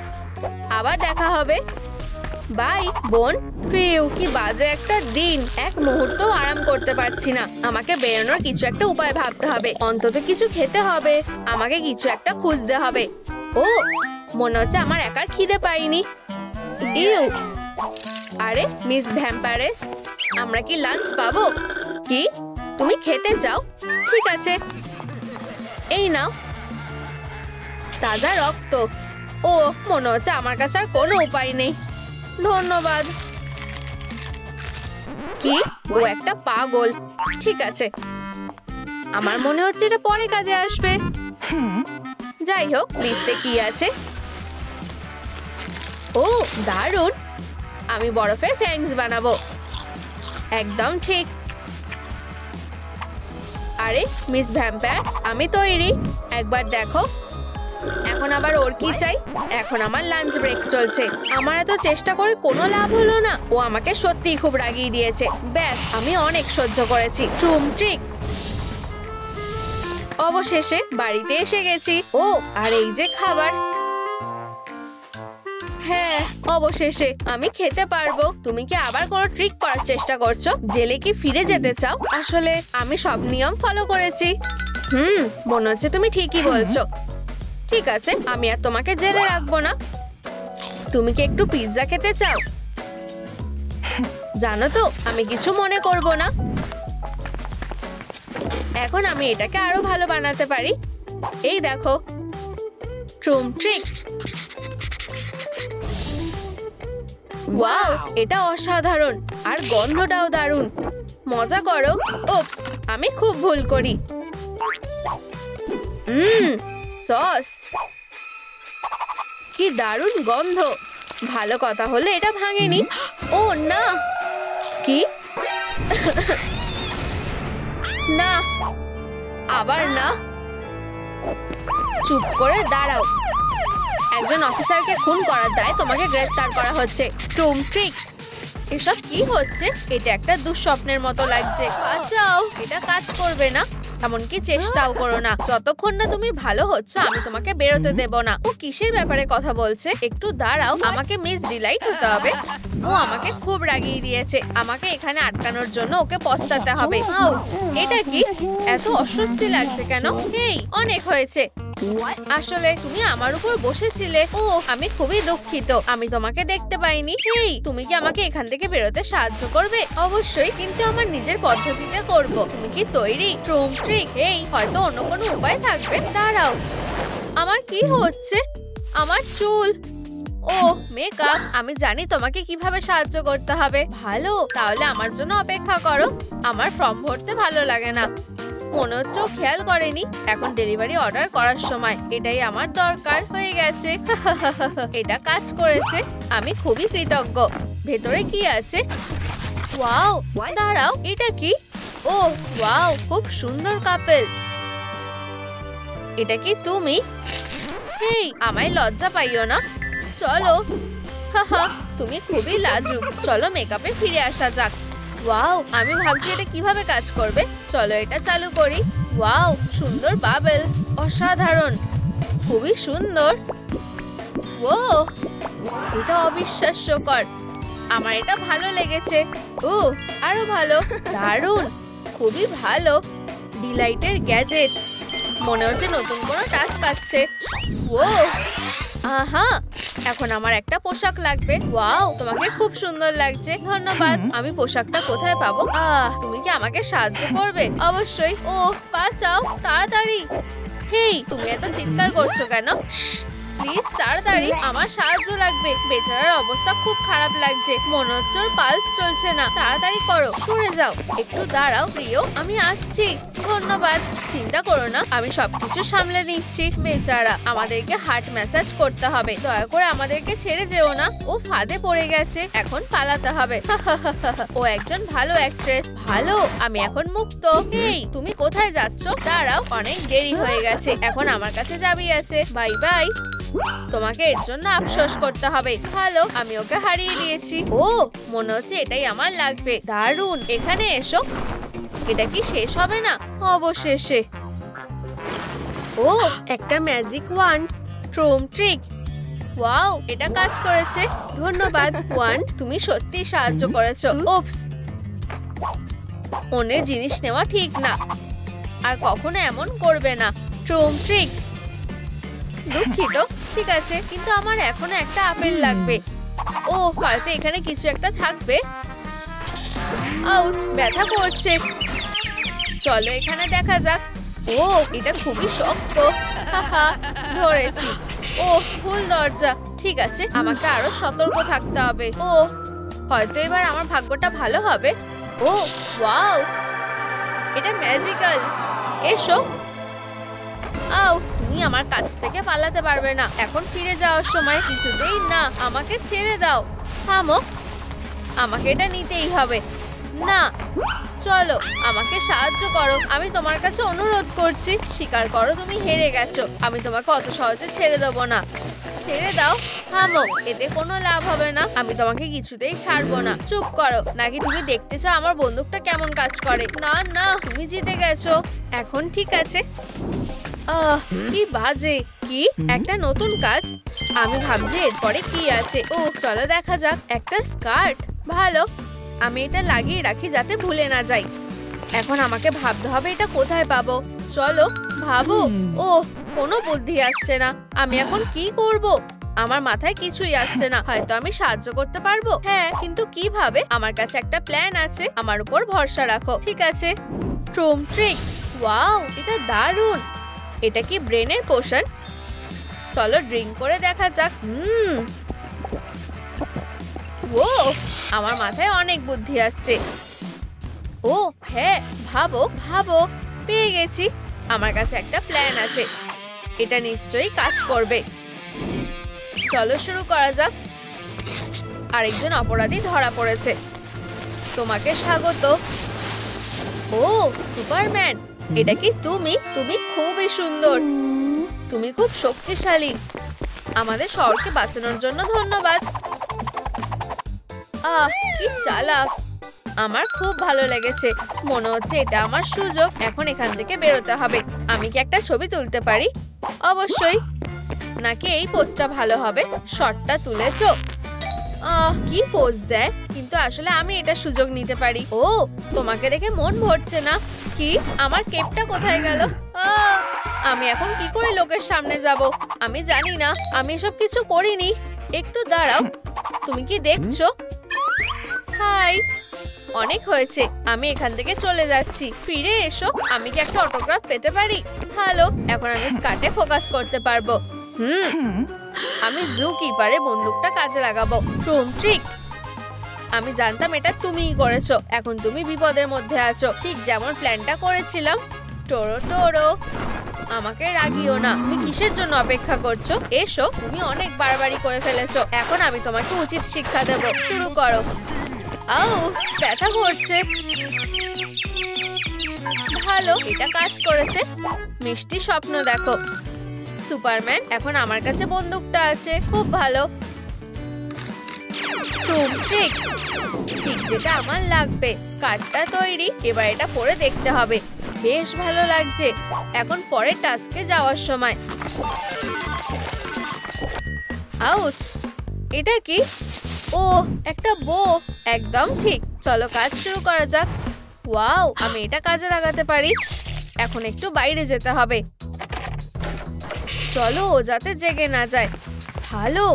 আবার দেখা হবে। বাই বোন। ফিউ, কি বাজে একটা দিন। এক মুহূর্ত আরাম করতে পারছি না। আমাকে বেরোনোর কিছু একটা উপায় ভাবতে হবে। অন্তত কিছু খেতে হবে। আমাকে কিছু একটা খুঁজতে হবে। ও, মনে হচ্ছে আমার একার খিদে পাইনি। ইউ, আরে মিস ভ্যাম্পায়ারেস, আমরা কি লাঞ্চ পাবো? কি তুমি খেতে চাও? ঠিক আছে, এই নাও তাজা রক্ত। ও মনে হচ্ছে আমার কাছে আর কোনো উপায় নেই। ধন্যবাদ। কি, ও একটা পাগল। ঠিক আছে, আমার মনে হচ্ছে এটা পরে কাজে আসবে। যাই হোক, লিস্টে কি আছে? ও দারুণ, আমি বরফের ফ্যাংস বানাবো। একদম ঠিক। আরে মিস ভ্যাম্পায়ার, আমি তৈরি। একবার দেখো। এখন আবার ওর কি চাই? এখন আমার লাঞ্চ ব্রেক চলছে। আমার এত চেষ্টা করে কোনো লাভ হলো না। ও আমাকে সত্যিই খুব রাগিয়ে দিয়েছে। ব্যাস, আমি অনেক সহ্য করেছি। ট্রুম ট্রিক। অবশেষে বাড়িতে এসে গেছি। ও আর এই যে খাবার। হ্যাঁ, অবশেষে আমি খেতে পারবো। তুমি কি আবার কোনো ট্রিক করার চেষ্টা করছো? জেলে কি ফিরে যেতে চাও? আসলে আমি সব নিয়ম ফলো করেছি। মনে হচ্ছে তুমি ঠিকই বলছো। ঠিক আছে, আমি আর তোমাকে জেলে রাখবো না। তুমি কি একটু পিৎজা খেতে চাও? জানো তো, আমি কিছু মনে করব না। এখন আমি এটাকে আরো ভালো বানাতে পারি। এই দেখো, ট্রুম ট্রিক। ওয়াও, এটা অসাধারণ। আর গন্ধটাও দারুণ। মজা করো। উপস, আমি খুব ভুল করি। সস, কি দারুণ গন্ধ। ভালো কথা হলো এটা ভাঙেনি। ও না, কি? না, আবার না। চুপ করে দাঁড়াও। একজন অফিসারকে খুন করার দায়ে তোমাকে গ্রেফতার করা হচ্ছে। ট্রুম ট্রিক। এসব কি হচ্ছে? এটা একটা দুঃস্বপ্নের মতো লাগছে। বাঁচাও, এটা কাজ করবে না। এমনকি চেষ্টাও করো না। যতক্ষণ না তুমি ভালো হচ্ছ, আমি তোমাকে বেরোতে দেব না। ও কিসের ব্যাপারে কথা বলছে? একটু দাঁড়াও, আমাকে মিস ডিলাইট হতে হবে। ও আমাকে খুব রাগিয়ে দিয়েছে। আমাকে এখানে আটকানোর জন্য ওকে পস্তাতে হবে। আউচ, এটা কি? এত অস্বস্তি লাগছে কেন? এই, অনেক হয়েছে। আসলে তুমি আমার উপর বসেছিলে। ও, আমি খুবই দুঃখিত। আমি তোমাকে দেখতে পাইনি। এই, তুমি কি আমাকে এখান থেকে বেরোতে সাহায্য করবে? অবশ্যই, কিন্তু আমার নিজের পদ্ধতিতে করব। তুমি কি তৈরি? ট্রুম ট্রিক। এই, হয়তো অন্য কোনো উপায় থাকবে। দাঁড়াও, আমার কি হচ্ছে? আমার চুল। ও মেকআপ, আমি জানি তোমাকে কিভাবে সাহায্য করতে হবে। ভালো, তাহলে আমার জন্য অপেক্ষা করো। আমার ফর্ম ভরতে ভালো লাগে না। মনে হচ্ছে ও খেয়াল করেনি। এখন ডেলিভারি অর্ডার করার সময়। এটাই আমার দরকার। হয়ে গেছে। এটা কাজ করেছে। আমি খুবই কৃতজ্ঞ। ভেতরে কি আছে? ওয়াও, দাঁড়াও, এটা কি? ও ওয়াও, খুব সুন্দর কাপল। এটা কি তুমি? হেই, আমায় লজ্জা পাইও না। চলো। হাহা, তুমি খুবই লাজুক। চলো মেকআপে ফিরে আসা যাক। ওয়াও, আমি ভাবছি এটা কিভাবে কাজ করবে। চলো এটা চালু করি। ওয়াও, সুন্দর বাবলস। অসাধারণ, খুবই সুন্দর। ও, এটা অবিশ্বাস্যকর। আমার এটা ভালো লেগেছে। ও, আরো ভালো। দারুণ, খুবই ভালো। ডিলাইটের গ্যাজেট। মনে হচ্ছে নতুন কোনো টাস্ক আসছে। ও আহা, এখন আমার একটা পোশাক লাগবে। ওয়াও, তোমাকে খুব সুন্দর লাগছে। ধন্যবাদ। আমি পোশাকটা কোথায় পাবো? তুমি কি আমাকে সাহায্য করবে? অবশ্যই। ও বাঁচাও, তাড়াতাড়ি। হেই, তুমি এত চিৎকার করছো কেন? প্লিজ তাড়াতাড়ি, আমার সাহায্য লাগবে। বেচারার অবস্থা খুব খারাপ লাগছে। মনে হচ্ছে ওর পালস চলছে না। তাড়াতাড়ি করো, সরে যাও। একটু দাঁড়াও প্রিয়, আমি আসছি। ধন্যবাদ। চিন্তা করো না, আমি সবকিছু সামলে নিচ্ছি। বেচারা, আমাদেরকে হার্ট ম্যাসাজ করতে হবে। দয়া করে আমাদেরকে ছেড়ে যেও না। ও ফাঁদে পড়ে গেছে। এখন পালাতে হবে। ও একজন ভালো অ্যাক্ট্রেস। ভালো, আমি এখন মুক্ত। এই, তুমি কোথায় যাচ্ছ? দাঁড়াও, অনেক দেরি হয়ে গেছে। এখন আমার কাছে চাবি আছে। Bye bye. তোমাকে এর জন্য আফসোস করতে হবে। ভালো, আমি ওকে হারিয়ে দিয়েছি। ও, মনে হচ্ছে এটাই আমার লাগবে। দারুণ, এখানে এসো। এটা কি শেষ হবে না? অবশেষে। ও, একটা ম্যাজিক ওয়ান্ড। ট্রুম ট্রিক। ওয়াও, এটা কাজ করেছে। ধন্যবাদ ওয়ান্ড, তুমি সত্যি সাহায্য করেছো। উপস, অন্যের জিনিস নেওয়া ঠিক না। আর কখনো এমন করবে না। ট্রুম ট্রিক। দুঃখিত। ঠিক আছে, কিন্তু আমার এখনো একটা আপেল লাগবে। ও, হয়তো এখানে কিছু একটা থাকবে। আউচ, ব্যথা করছে। চলো এখানে দেখা যাক। ও এটা খুবই শক্ত। হাহা, ধরেছি। ও ভুল দরজা। ঠিক আছে, আমাকে আরো সতর্ক থাকতে হবে। ও হয়তো এবার আমার ভাগ্যটা ভালো হবে। ও ওয়াও, এটা ম্যাজিক্যাল। এসো। আও, তুমি আমার কাছ থেকে পালাতে পারবে না। এখন ফিরে যাওয়ার সময়। কিছুতেই না, আমাকে ছেড়ে দাও। থামো, আমাকে এটা নিতেই হবে। না, চলো আমাকে সাহায্য করো। আমি তোমার কাছে অনুরোধ করছি, স্বীকার করো তুমি হেরে গেছো। আমি তোমাকে অত সহজে ছেড়ে দেবো না। ছেড়ে দাও। থামো, এতে কোনো লাভ হবে না। আমি তোমাকে কিছুতেই ছাড়বো না। চুপ করো। নাকি তুমি দেখতে চাও আমার বন্দুকটা কেমন কাজ করে? না না, তুমি জিতে গেছো। এখন ঠিক আছে। কি বাজে। কি একটা নতুন কাজ? আমি ভাবছি এরপরে কি আছে। ও চলো দেখা যাক। একটা স্কার্ট, ভালো। আমি এটা লাগিয়ে রাখি যাতে ভুলে না যাই। এখন আমাকে ভাবতে হবে এটা কোথায় পাবো। চলো ভাবো। ও কোনো বুদ্ধি আসছে না। আমি এখন কি করব? আমার মাথায় কিছুই আসছে না। হয়তো আমি সাহায্য করতে পারবো। হ্যাঁ, কিন্তু কিভাবে? আমার কাছে একটা প্ল্যান আছে। আমার উপর ভরসা রাখো। ঠিক আছে। ট্রুম ট্রিক। ওয়াও, এটা দারুণ। এটা কি ব্রেনের পোশন? চলো ড্রিঙ্ক করে দেখা যাক। ও আমার মাথায় অনেক বুদ্ধি আসছে। ও হ্যাঁ, ভাবো ভাবো। পেয়ে গেছি। আমার কাছে একটা প্ল্যান আছে। এটা নিশ্চয়ই কাজ করবে। চলো শুরু করা যাক। আরেকজন অপরাধী ধরা পড়েছে। তোমাকে স্বাগত। ও সুপারম্যান, এটা কি তুমি? তুমি খুবই সুন্দর। তুমি খুব শক্তিশালী। আমাদের শহরকে বাঁচানোর জন্য ধন্যবাদ। কি চালাক। আমার খুব ভালো লেগেছে। মনে হচ্ছে এটা আমার সুযোগ। এখন এখান থেকে বেরোতে হবে। আমি কি একটা ছবি তুলতে পারি? অবশ্যই। নাকি এই পোজটা ভালো হবে? শটটা তুলেছো? কি পোজ দেয়? কিন্তু আসলে আমি এটা সুযোগ নিতে পারি। ও তোমাকে দেখে মন ভরছে না। কি আমার কেপটা কোথায় গেল? আমি এখন কি করে লোকের সামনে যাব? আমি জানি না। আমি এসব কিছু করিনি। একটু দাঁড়াও। তুমি কি দেখছো? হাই, অনেক হয়েছে। আমি এখান থেকে চলে যাচ্ছি। ফিরে এসো। আমি কি একটা অটোগ্রাফ পেতে পারি? ভালো, এখন আমি স্কার্টে ফোকাস করতে পারবো। আমি জু কিপারে বন্দুকটা কাজে লাগাবো। ট্রুম ট্রিক। আমি জানতাম এটা তুমিই করেছো। এখন তুমি বিপদের মধ্যে আছো, ঠিক যেমন প্ল্যানটা করেছিলাম। টোরো টোরো, আমাকে রাগিও না। তুমি কিসের জন্য অপেক্ষা করছো? এসো। তুমি অনেক বাড়াবাড়ি করে ফেলেছো। এখন আমি তোমাকে উচিত শিক্ষা দেব। শুরু করো। আউ, ব্যথা করছে। ভালো, এটা কাজ করেছে। মিষ্টি স্বপ্ন দেখো। সুপারম্যান, এখন আমার কাছে বন্দুকটা আছে। খুব ভালো। ঠিক যেটা আমার লাগবে। স্কার্টটা তৈরি। এবার এটা পরে দেখতে হবে। বেশ ভালো লাগছে। এখন পরের টাস্কে যাওয়ার সময়। আউচ, এটা কি? ও একটা বো। একদম ঠিক। চলো কাজ শুরু করা যাক। ওয়াও, আমি এটা কাজে লাগাতে পারি। এখন একটু বাইরে যেতে হবে। চলো, ও যাতে জেগে না যায়। ভালো।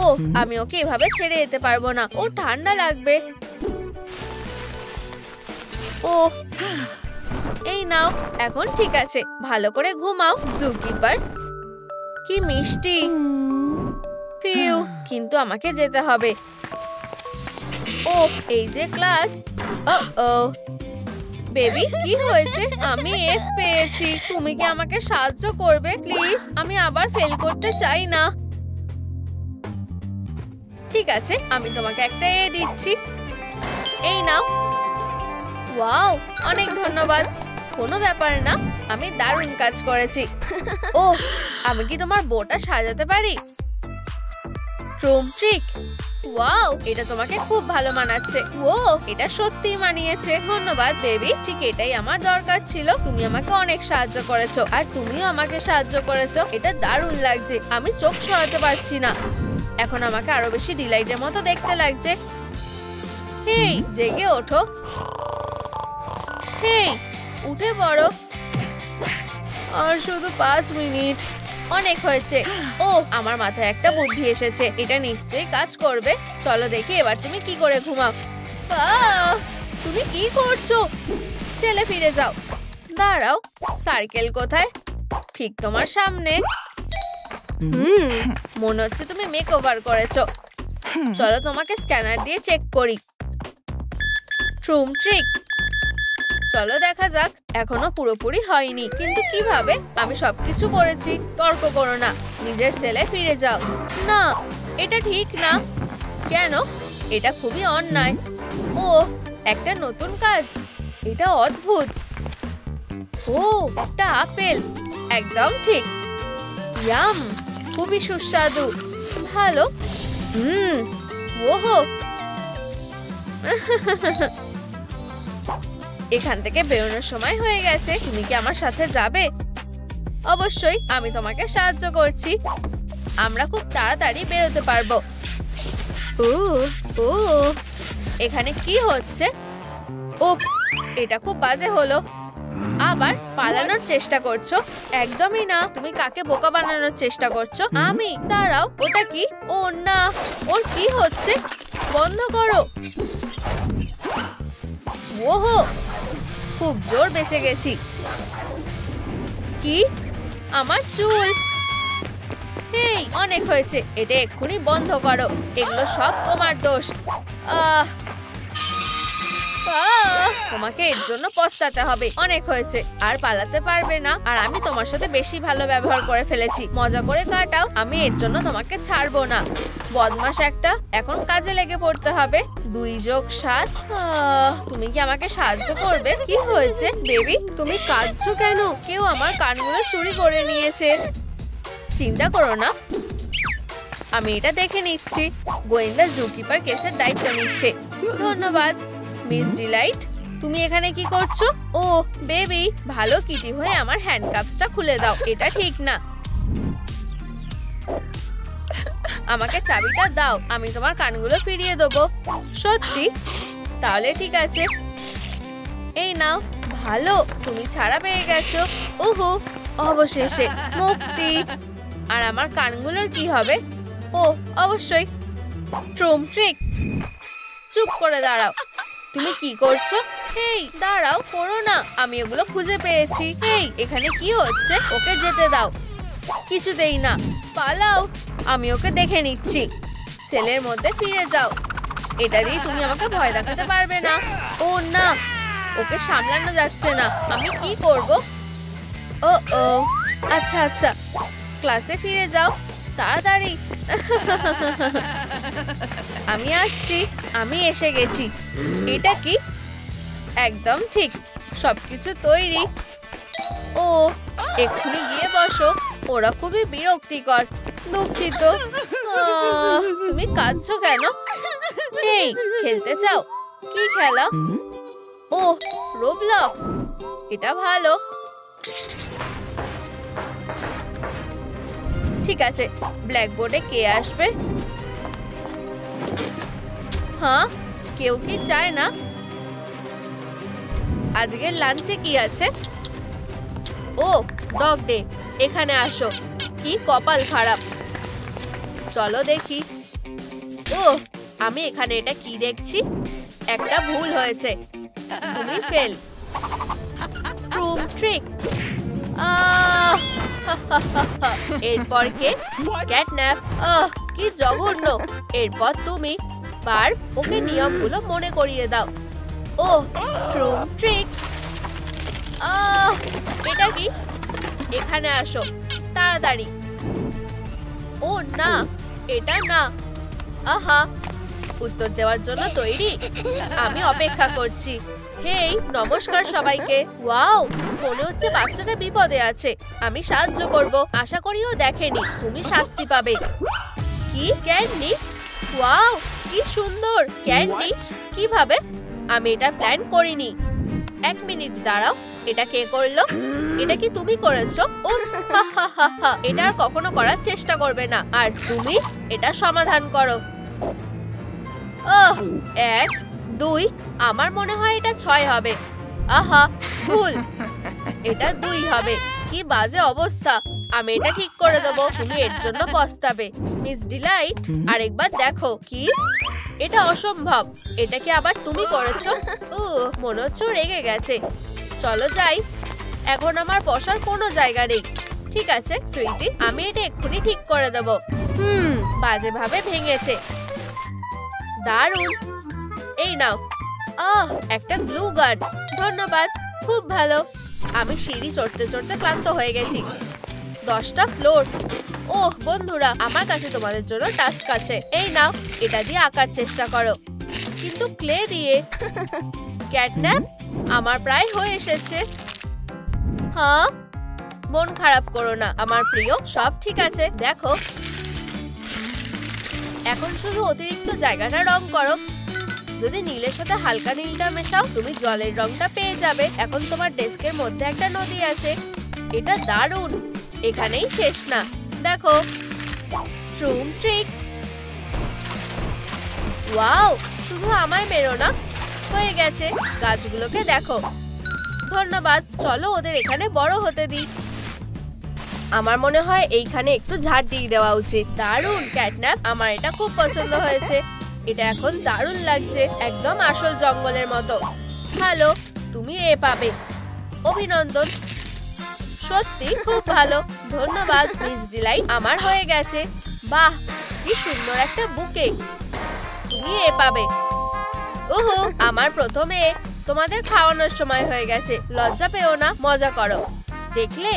ও আমি ওকে এভাবে ছেড়ে যেতে পারবো না। ও ঠান্ডা লাগবে। ও এই নাও। এখন ঠিক আছে। ভালো করে ঘুমাও জুকিপার। কি মিষ্টি। ফিউ, কিন্তু আমাকে যেতে হবে। ও এই যে ক্লাস। ও বেবি, কি হয়েছে? আমি এফ পেয়েছি। তুমি কি আমাকে সাহায্য করবে প্লিজ? আমি আবার ফেল করতে চাই না। ঠিক আছে, আমি তোমাকে একটা এ দিচ্ছি। এই নাও। ওয়াও, অনেক ধন্যবাদ। কোনো ব্যাপার না। আমি দারুণ কাজ করেছি। ও আমি কি তোমার বোটা সাজাতে পারি? ট্রুম ট্রিক। ওয়াও, এটা তোমাকে খুব ভালো মানাচ্ছে। ও এটা সত্যিই মানিয়েছে। ধন্যবাদ বেবি। ঠিক এটাই আমার দরকার ছিল। তুমি আমাকে অনেক সাহায্য করেছো, আর তুমিও আমাকে সাহায্য করেছো। এটা দারুণ লাগছে। আমি চোখ সরাতে পারছি না। এখন আমাকে আরো বেশি ডিলাইটের মতো দেখতে লাগছে। হেই, জেগে ওঠো। হেই, উঠে পড়ো। আর শুধু 5 মিনিট। অনেক হয়েছে। ও আমার মাথায় একটা বুদ্ধি এসেছে। এটা নিশ্চয়ই কাজ করবে। চলো দেখি এবার তুমি কি করে ঘুমাও। তুমি কি করছো? সেলে ফিরে যাও। দাঁড়াও, সার্কেল কোথায়? ঠিক তোমার সামনে। মনে হচ্ছে তুমি মেকওভার করেছো। চলো তোমাকে স্ক্যানার দিয়ে চেক করি। ট্রুম ট্রিক, চলো দেখা যাক। এখনো পুরোপুরি হয়নি, কিন্তু কিভাবে? আমি সবকিছু করেছি। তর্ক করো না, নিজের সেলে ফিরে যাও। না, এটা ঠিক না। কেন? এটা খুবই অন্যায়। ও, একটা নতুন কাজ, এটা অদ্ভুত। ও, একটা আপেল, একদম ঠিক। ইয়াম, খুবই সুস্বাদু। ভালো। ওহো। এখান থেকে বেরোনোর সময় হয়ে গেছে। তুমি কি আমার সাথে যাবে? অবশ্যই, আমি তোমাকে সাহায্য করছি। আমরা খুব তাড়াতাড়ি বেরোতে পারবো। এখানে কি হচ্ছে? উপস, এটা খুব বাজে হলো। আবার পালানোর চেষ্টা করছো? একদমই না। তুমি কাকে বোকা বানানোর চেষ্টা করছো? আমি? দাঁড়াও, ওটা কি? ও না, ওর কি হচ্ছে? বন্ধ করো। ওহো, খুব জোর বেঁচে গেছি। কি? আমার চুল। হেই, অনেক হয়েছে। এটা এক্ষুনি বন্ধ করো। এগুলো সব তোমার দোষ। তোমাকে এর জন্য পস্তাতে হবে। অনেক হয়েছে, আর পালাতে পারবে না। আর আমি তোমার সাথে বেশি ভালো ব্যবহার করে ফেলেছি। মজা করে কাটাও, আমি এর জন্য তোমাকে ছাড়বো না। বদমাশ একটা। এখন কাজে লেগে পড়তে হবে। 2 যোগ 7। তুমি কি আমাকে সাহায্য করবে? কি হয়েছে বেবি, তুমি কাঁদছো কেন? কেউ আমার কানগুলো চুরি করে নিয়েছে। চিন্তা করো না, আমি এটা দেখে নিচ্ছি। গোয়েন্দা জুকিপার কেসের দায়িত্ব নিচ্ছে। ধন্যবাদ মিস ডিলাইট। তুমি এখানে কি করছো? ও বেবি, ভালো কিটি হয়ে আমার হ্যান্ডকাপসটা খুলে দাও। এটা ঠিক না। আমাকে চাবিটা দাও, আমি তোমার কানগুলো ফিরিয়ে দেবো। সত্যি? তাহলে ঠিক আছে, এই নাও। ভালো, তুমি ছাড়া পেয়ে গেছো। ওহো, অবশেষে মুক্তি। আর আমার কানগুলোর কি হবে? ও অবশ্যই, ট্রুম ট্রিক। চুপ করে দাঁড়াও। তুমি কি করছো? হেই দাঁড়াও, করো না। আমি ওগুলো খুঁজে পেয়েছি। হেই, এখানে কি হচ্ছে? ওকে যেতে দাও। কিছুতেই না, পালাও। আমি ওকে দেখে নিচ্ছি। সেলের মধ্যে ফিরে যাও। এটা দিয়ে তুমি আমাকে ভয় দেখাতে পারবে না। ও না, ওকে সামলানো যাচ্ছে না। আমি কি করব? ও ও, আচ্ছা আচ্ছা, ক্লাসে ফিরে যাও তাড়াতাড়ি। আমি আসছি। আমি এসে গেছি। এটা কি? একদম ঠিক, সবকিছু তৈরি। ও, এক্ষুনি গিয়ে বসো। ওরা খুবই বিরক্তিকর। দুঃখিত। তুমি কাঁদছো কেন? এই, খেলতে চাও? কি খেলা? ও, রোবলক্স। এটা ভালো। ঠিক আছে, ব্ল্যাকবোর্ডে কে আসবে? হ্যাঁ, কেউ কি চায় না? আজকের লাঞ্চে কি আছে? ও, ডগ ডে। এখানে আসো। কি কপাল খারাপ। চলো দেখি। ও, আমি এখানে এটা কি দেখছি? একটা ভুল হয়েছে। তুমি ফেল। ট্রুম ট্রিক। এরপর কে? ক্যাটন্যাপ। কি জঘন্য। এরপর তুমি। বার ওকে নিয়মগুলো মনে করিয়ে দাও। ও, ট্রুম ট্রিক। এটা কি? এখানে আসো তাড়াতাড়ি। ও না, এটা না। আহা, উত্তর দেওয়ার জন্য তৈরি? আমি অপেক্ষা করছি। হেই, নমস্কার সবাইকে। ওয়াও, মনে হচ্ছে বাচ্চাটা বিপদে আছে। আমি সাহায্য করব। আশা করিও দেখেনি। তুমি শাস্তি পাবে। কি ক্যান্ডি? ওয়াও, কি সুন্দর ক্যান্ডি। কিভাবে? আমি এটা প্ল্যান করিনি। 1 মিনিট দাঁড়াও। এটা কে করলো? এটা কি তুমি করেছো? উপস, এটা আর কখনো করার চেষ্টা করবে না। আর তুমি এটা সমাধান করো। 1 2, আমার মনে হয় এটা 6 হবে। আহা, ভুল। এটা 2 হবে। কি বাজে অবস্থা। আমি এটা ঠিক করে দেবো। তুমি এর জন্য পস্তাবে। মিস ডিলাইট, আরেকবার দেখো। কি? এটা অসম্ভব। এটা কি আবার তুমি করেছো? মনে হচ্ছে রেগে গেছে। চলো যাই। এখন আমার বসার কোনো জায়গা নেই। ঠিক আছে সুইটি, আমি এটা এক্ষুনি ঠিক করে দেব। বাজেভাবে ভেঙেছে। দারুণ। এই নাও। একটা গ্লু গান। ধন্যবাদ, খুব ভালো। আমি সিঁড়ি চড়তে চড়তে ক্লান্ত হয়ে গেছি। 10টা ফ্লোর। ওহ বন্ধুরা, আমার কাছে তোমাদের জন্য টাস্ক আছে। এই নাও, এটা দিয়ে আঁকার চেষ্টা করো, কিন্তু ক্লে দিয়ে। ক্যাটন্যাপ, আমার প্রায় হয়ে এসেছে। হ্যাঁ, মন খারাপ করো না আমার প্রিয়, সব ঠিক আছে। দেখো, এখন শুধু অতিরিক্ত জায়গাটা রং করো। যদি নীলের সাথে হালকা নীলটা মেশাও, তুমি জলের রংটা পেয়ে যাবে। এখন তোমার ডেস্কের মধ্যে একটা নদী আছে। এটা দারুণ। এখানেই শেষ না, দেখো। ট্রুম ট্রিক। ওয়াও, শুধু আমায় মেরো না। হয়ে গেছে। গাছগুলোকে দেখো। ধন্যবাদ। চলো ওদের এখানে বড় হতে দিই। আমার মনে হয় এইখানে একটু ঝাড় দিয়ে দেওয়া উচিত। দারুণ ক্যাটন্যাপ, আমার এটা খুব পছন্দ হয়েছে। এটা এখন দারুণ লাগছে, একদম আসল জঙ্গলের মতো। ভালো, তুমি এ পাবে। অভিনন্দন, সত্যি খুব ভালো। ধন্যবাদ মিস ডিলাইট, আমার হয়ে গেছে। বাহ, কি সুন্দর একটা বুকে। তুমি এ পাবে। ওহো, আমার প্রথমে। তোমাদের খাওয়ানোর সময় হয়ে গেছে। লজ্জা পেও না, মজা করো। দেখলে?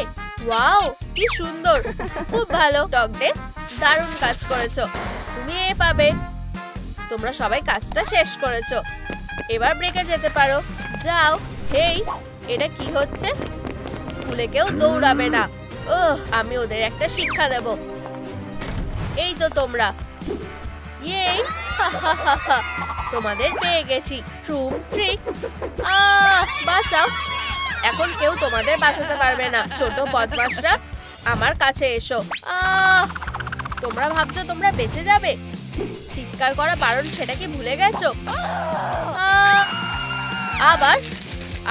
ওয়াও, কি সুন্দর। খুব ভালো ডগডে, দারুণ কাজ করেছো। তুমি এ পাবে। তোমরা সবাই কাজটা শেষ করেছো। এবার ব্রেকে যেতে পারো। যাও। হেই, এটা কি হচ্ছে? স্কুলে কেউ দৌড়াবে না। আমি ওদের একটা শিক্ষা দেব। এই তো তোমরা। ইয়েই, তোমাদের পেয়ে গেছি। ট্রুম ট্রিক। বাঁচাও। এখন কেউ তোমাদের বাঁচাতে পারবে না। ছোট বদমাশরা, আমার কাছে এসো। তোমরা ভাবছো তোমরা বেঁচে যাবে? চিৎকার করা বারণ, সেটা কি ভুলে গেছো? আবার?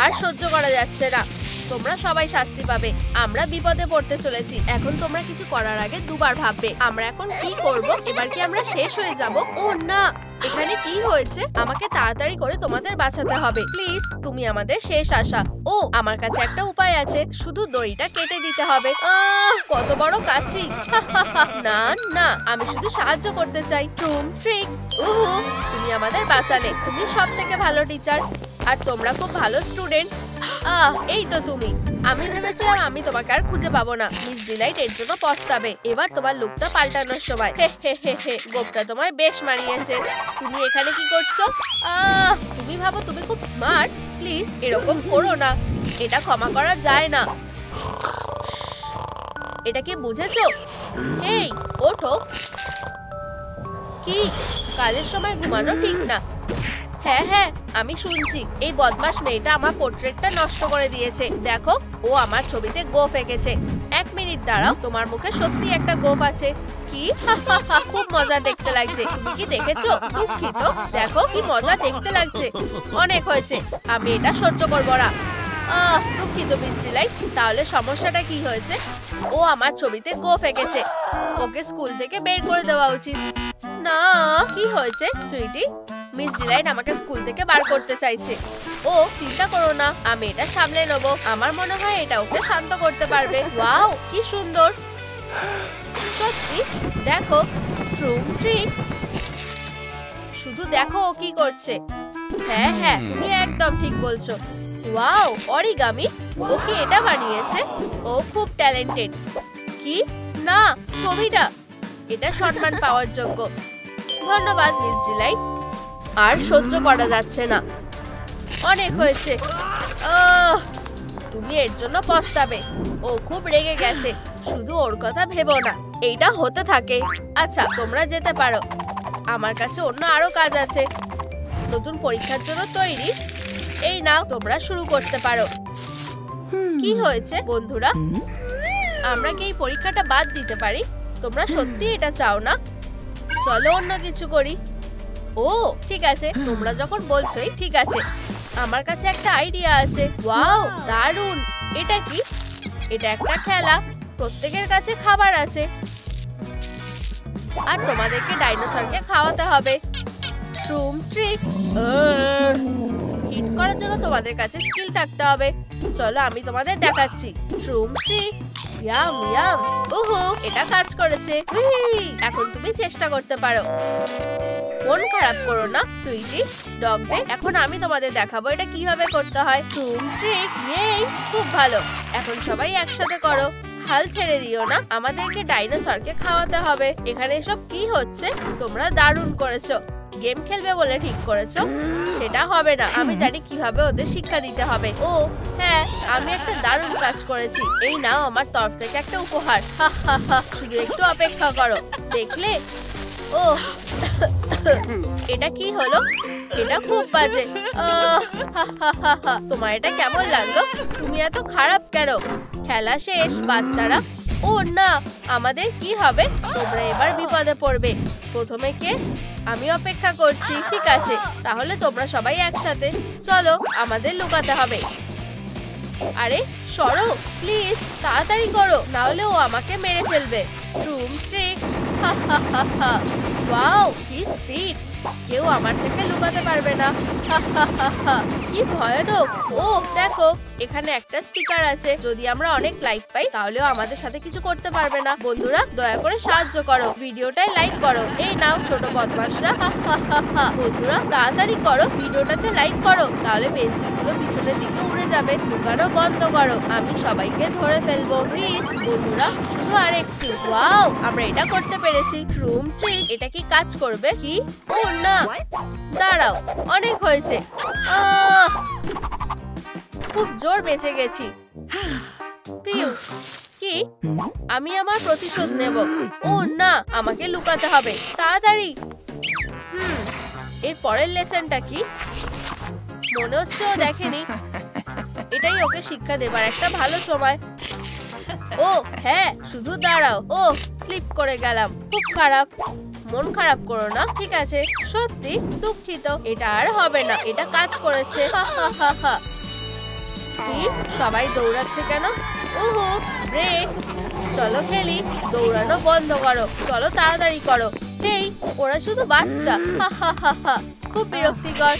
আর সহ্য করা যাচ্ছে না। তোমরা সবাই শাস্তি পাবে। আমরা বিপদে পড়তে চলেছি। এখন তোমরা কিছু করার আগে দুবার ভাববে, আমরা এখন কি করব? এবার কি আমরা শেষ হয়ে যাব? ও না, এখানে কি হয়েছে? আমাকে তাড়াতাড়ি করে তোমাদের বাঁচাতে হবে। প্লিজ, তুমি আমাদের শেষ আশা। ও, আমার কাছে একটা উপায় আছে। শুধু দড়িটা কেটে দিতে হবে। কত বড় কাছি। না না, আমি শুধু সাহায্য করতে চাই। ট্রুম ট্রিক। তুমি আমাদের বাঁচালে। তুমি সব থেকে ভালো টিচার, আর তোমরা খুব ভালো স্টুডেন্টস। এই তো তুমি। আমি ভেবেছিলাম আমি তোমাকে আর খুঁজে পাবো না। মিস ডিলাইট এর জন্য পস্তাবে। এবার তোমার লুকটা পাল্টানোর সময়। গোপটা তোমায় বেশ মানিয়েছে। তুমি এখানে কি করছো? তুমি ভাবো তুমি খুব স্মার্ট। প্লিজ, এরকম করো না। এটা ক্ষমা করা যায় না। এটা কি বুঝেছো? এই, ওঠো। কি, কাজের সময় ঘুমানো ঠিক না? হ্যাঁ হ্যাঁ, আমি শুনছি। এই বদমাশ মেয়েটা আমার পোর্ট্রেটটা নষ্ট করে দিয়েছে। দেখো, ও আমার ছবিতে গোঁফ এঁকেছে। 1 মিনিট দাঁড়াও, তোমার মুখে সত্যি একটা গোঁফ আছে। কি? খুব মজা দেখতে লাগছে। তুমি কি দেখেছো? দুঃখিত। দেখো কি মজা দেখতে লাগছে। অনেক হয়েছে, আমি এটা সহ্য করবো না। দুঃখিত মিস ডিলাইট। তাহলে সমস্যাটা কি হয়েছে? ও আমার ছবিতে গোঁফ এঁকেছে। ওকে স্কুল থেকে বের করে দেওয়া উচিত। না, কি হয়েছে সুইটি? মিস ডিলাইট আমাকে স্কুল থেকে বার করতে চাইছে। ও, চিন্তা করো না, আমি এটা সামলে নেবো। আমার মনে হয় এটা ওকে শান্ত করতে পারবে। ওয়াও, কি সুন্দর। সত্যি, দেখো। ট্রুম ট্রিক। শুধু দেখো ও কি করছে। হ্যাঁ হ্যাঁ, তুমি একদম ঠিক বলছো। Wow, origami. ও কি এটা বানিয়েছে? ও খুব ট্যালেন্টেড। কি? না, ছবিটা। এটা সম্মান পাওয়ার যোগ্য। ধন্যবাদ মিস ডিলাইট। আর সহ্য করা যাচ্ছে না। অনেক হয়েছে। তুমি এর জন্য পস্তাবে। ও খুব রেগে গেছে। শুধু ওর কথা ভেবো না। এইটা হতে থাকে। আচ্ছা, তোমরা যেতে পারো। আমার কাছে অন্য আরো কাজ আছে। নতুন পরীক্ষার জন্য তৈরি? এই নাও, তোমরা শুরু করতে পারো। কি হয়েছে বন্ধুরা? আমরা কি এই পরীক্ষাটা বাদ দিতে পারি? তোমরা সত্যি এটা চাও না? চলো অন্য কিছু করি। ও ঠিক আছে, তোমরা যখন বলছোই ঠিক আছে। আমার কাছে একটা আইডিয়া আছে। ওয়াও, দারুণ। এটা কি? এটা একটা খেলা। প্রত্যেকের কাছে খাবার আছে, আর তোমাদেরকে ডাইনোসরকে খাওয়াতে হবে। ট্রুম ট্রিক। হিট করার জন্য তোমাদের কাছে স্কিল থাকতে হবে। চলো আমি তোমাদের দেখাচ্ছি। ট্রুম ট্রিক, ইয়াম ইয়াম। ওহো, এটা কাজ করেছে। এখন তুমি চেষ্টা করতে পারো। মন খারাপ করো না সুইটি ডগ ডে। এখন আমি তোমাদের দেখাবো এটা কিভাবে করতে হয়। ট্রুম ট্রিক, ইয়েই, খুব ভালো। এখন সবাই একসাথে করো। হাল ছেড়ে দিও না, আমাদেরকে ডাইনোসরকে খাওয়াতে হবে। এখানে এসব কি হচ্ছে? তোমরা দারুণ করেছো। গেম খেলবে বলে ঠিক করেছো, সেটা হবে না। আমি জানি কিভাবে ওদের শিক্ষা দিতে হবে। ও হ্যাঁ, আমি একটা দারুণ কাজ করেছি। এই নাও আমার তরফ থেকে একটা উপহার। হা হা হা, শুধু একটু অপেক্ষা করো, দেখলে? ও এটা কি হলো? এটা খুব বাজে। তোমার এটা কেমন লাগলো? তুমি এত খারাপ কেন? খেলা শেষ বাচ্চারা। ও না, আমাদের কি হবে? তোমরা এবার বিপদে পড়বে। প্রথমে কে? আমি অপেক্ষা করছি। ঠিক আছে, তাহলে তোমরা সবাই একসাথে চলো, আমাদের লুকাতে হবে। আরে সরো প্লিজ, তাড়াতাড়ি করো, না হলে ও আমাকে মেরে ফেলবে। ট্রুম ট্রিক, ওয়াও কি স্পিড! কেউ আমার থেকে লুকাতে পারবে না। কি ভয়ানক! ও দেখো, এখানে একটা স্টিকার আছে। যদি আমরা অনেক লাইক পাই তাহলেও আমাদের সাথে কিছু করতে পারবে না। বন্ধুরা দয়া করে সাহায্য করো, ভিডিওটাই লাইক করো। এই নাও ছোট বদমাশরা। বন্ধুরা তাড়াতাড়ি করো, ভিডিওটাতে লাইক করো, তাহলে পেন্সিলগুলো পিছনের দিকে উড়ে যাবে। লুকানো বন্ধ করো, আমি সবাইকে ধরে ফেলবো। প্লিজ বন্ধুরা, শুধু আরেকটু। ওয়াও, আমরা এটা করতে পেরেছি। ট্রুম ট্রিক, এটা কি কাজ করবে? কি? ও না, দাঁড়াও, অনেক হয়েছে। খুব জোর বেঁচে গেছি। পিউ, কি? আমি আমার প্রতিশোধ নেব। ও না, আমাকে লুকাতে হবে, তাড়াতাড়ি। এর পরের লেসনটা কি? মনে হচ্ছে ও দেখেনি। এটাই ওকে শিক্ষা দেবার একটা ভালো সময়। ও হ্যাঁ, শুধু দাঁড়াও। ও স্লিপ করে গেলাম, খুব খারাপ। মন খারাপ করো না, ঠিক আছে? সত্যি দুঃখিত, এটা আর হবে না। এটা কাজ করেছে। কি সবাই দৌড়াচ্ছে কেন? ওহো, ব্রেক। চলো খেলি। দৌড়ানো বন্ধ করো, চলো তাড়াতাড়ি করো। হেই, ওরা শুধু বাচ্চা। খুব বিরক্তিকর,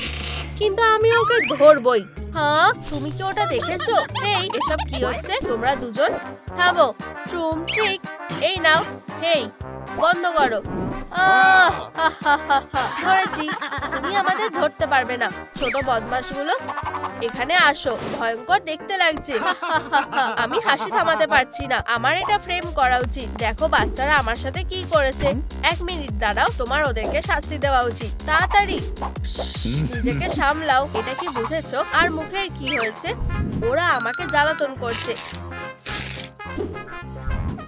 কিন্তু আমি ওকে ধরবই। হ্যাঁ, তুমি কি ওটা দেখেছো? হেই, এসব কি হচ্ছে? তোমরা দুজন থামো। ট্রুম ট্রিক, এই নাও। হেই, বন্ধ করো। ধরেছি, তুমি আমাদের ধরতে পারবে না। ছোট বদমাশগুলো এখানে আসো, ভয়ঙ্কর দেখতে লাগছে। আমি হাসি থামাতে পারছি না। আমার এটা ফ্রেম করা উচিত। দেখো বাচ্চারা আমার সাথে কি করেছে। 1 মিনিট দাঁড়াও, তোমার ওদেরকে শাস্তি দেওয়া উচিত। তাড়াতাড়ি, নিজেকে সামলাও। এটা কি বুঝেছো? আর মুখের কি হয়েছে? ওরা আমাকে জ্বালাতন করছে।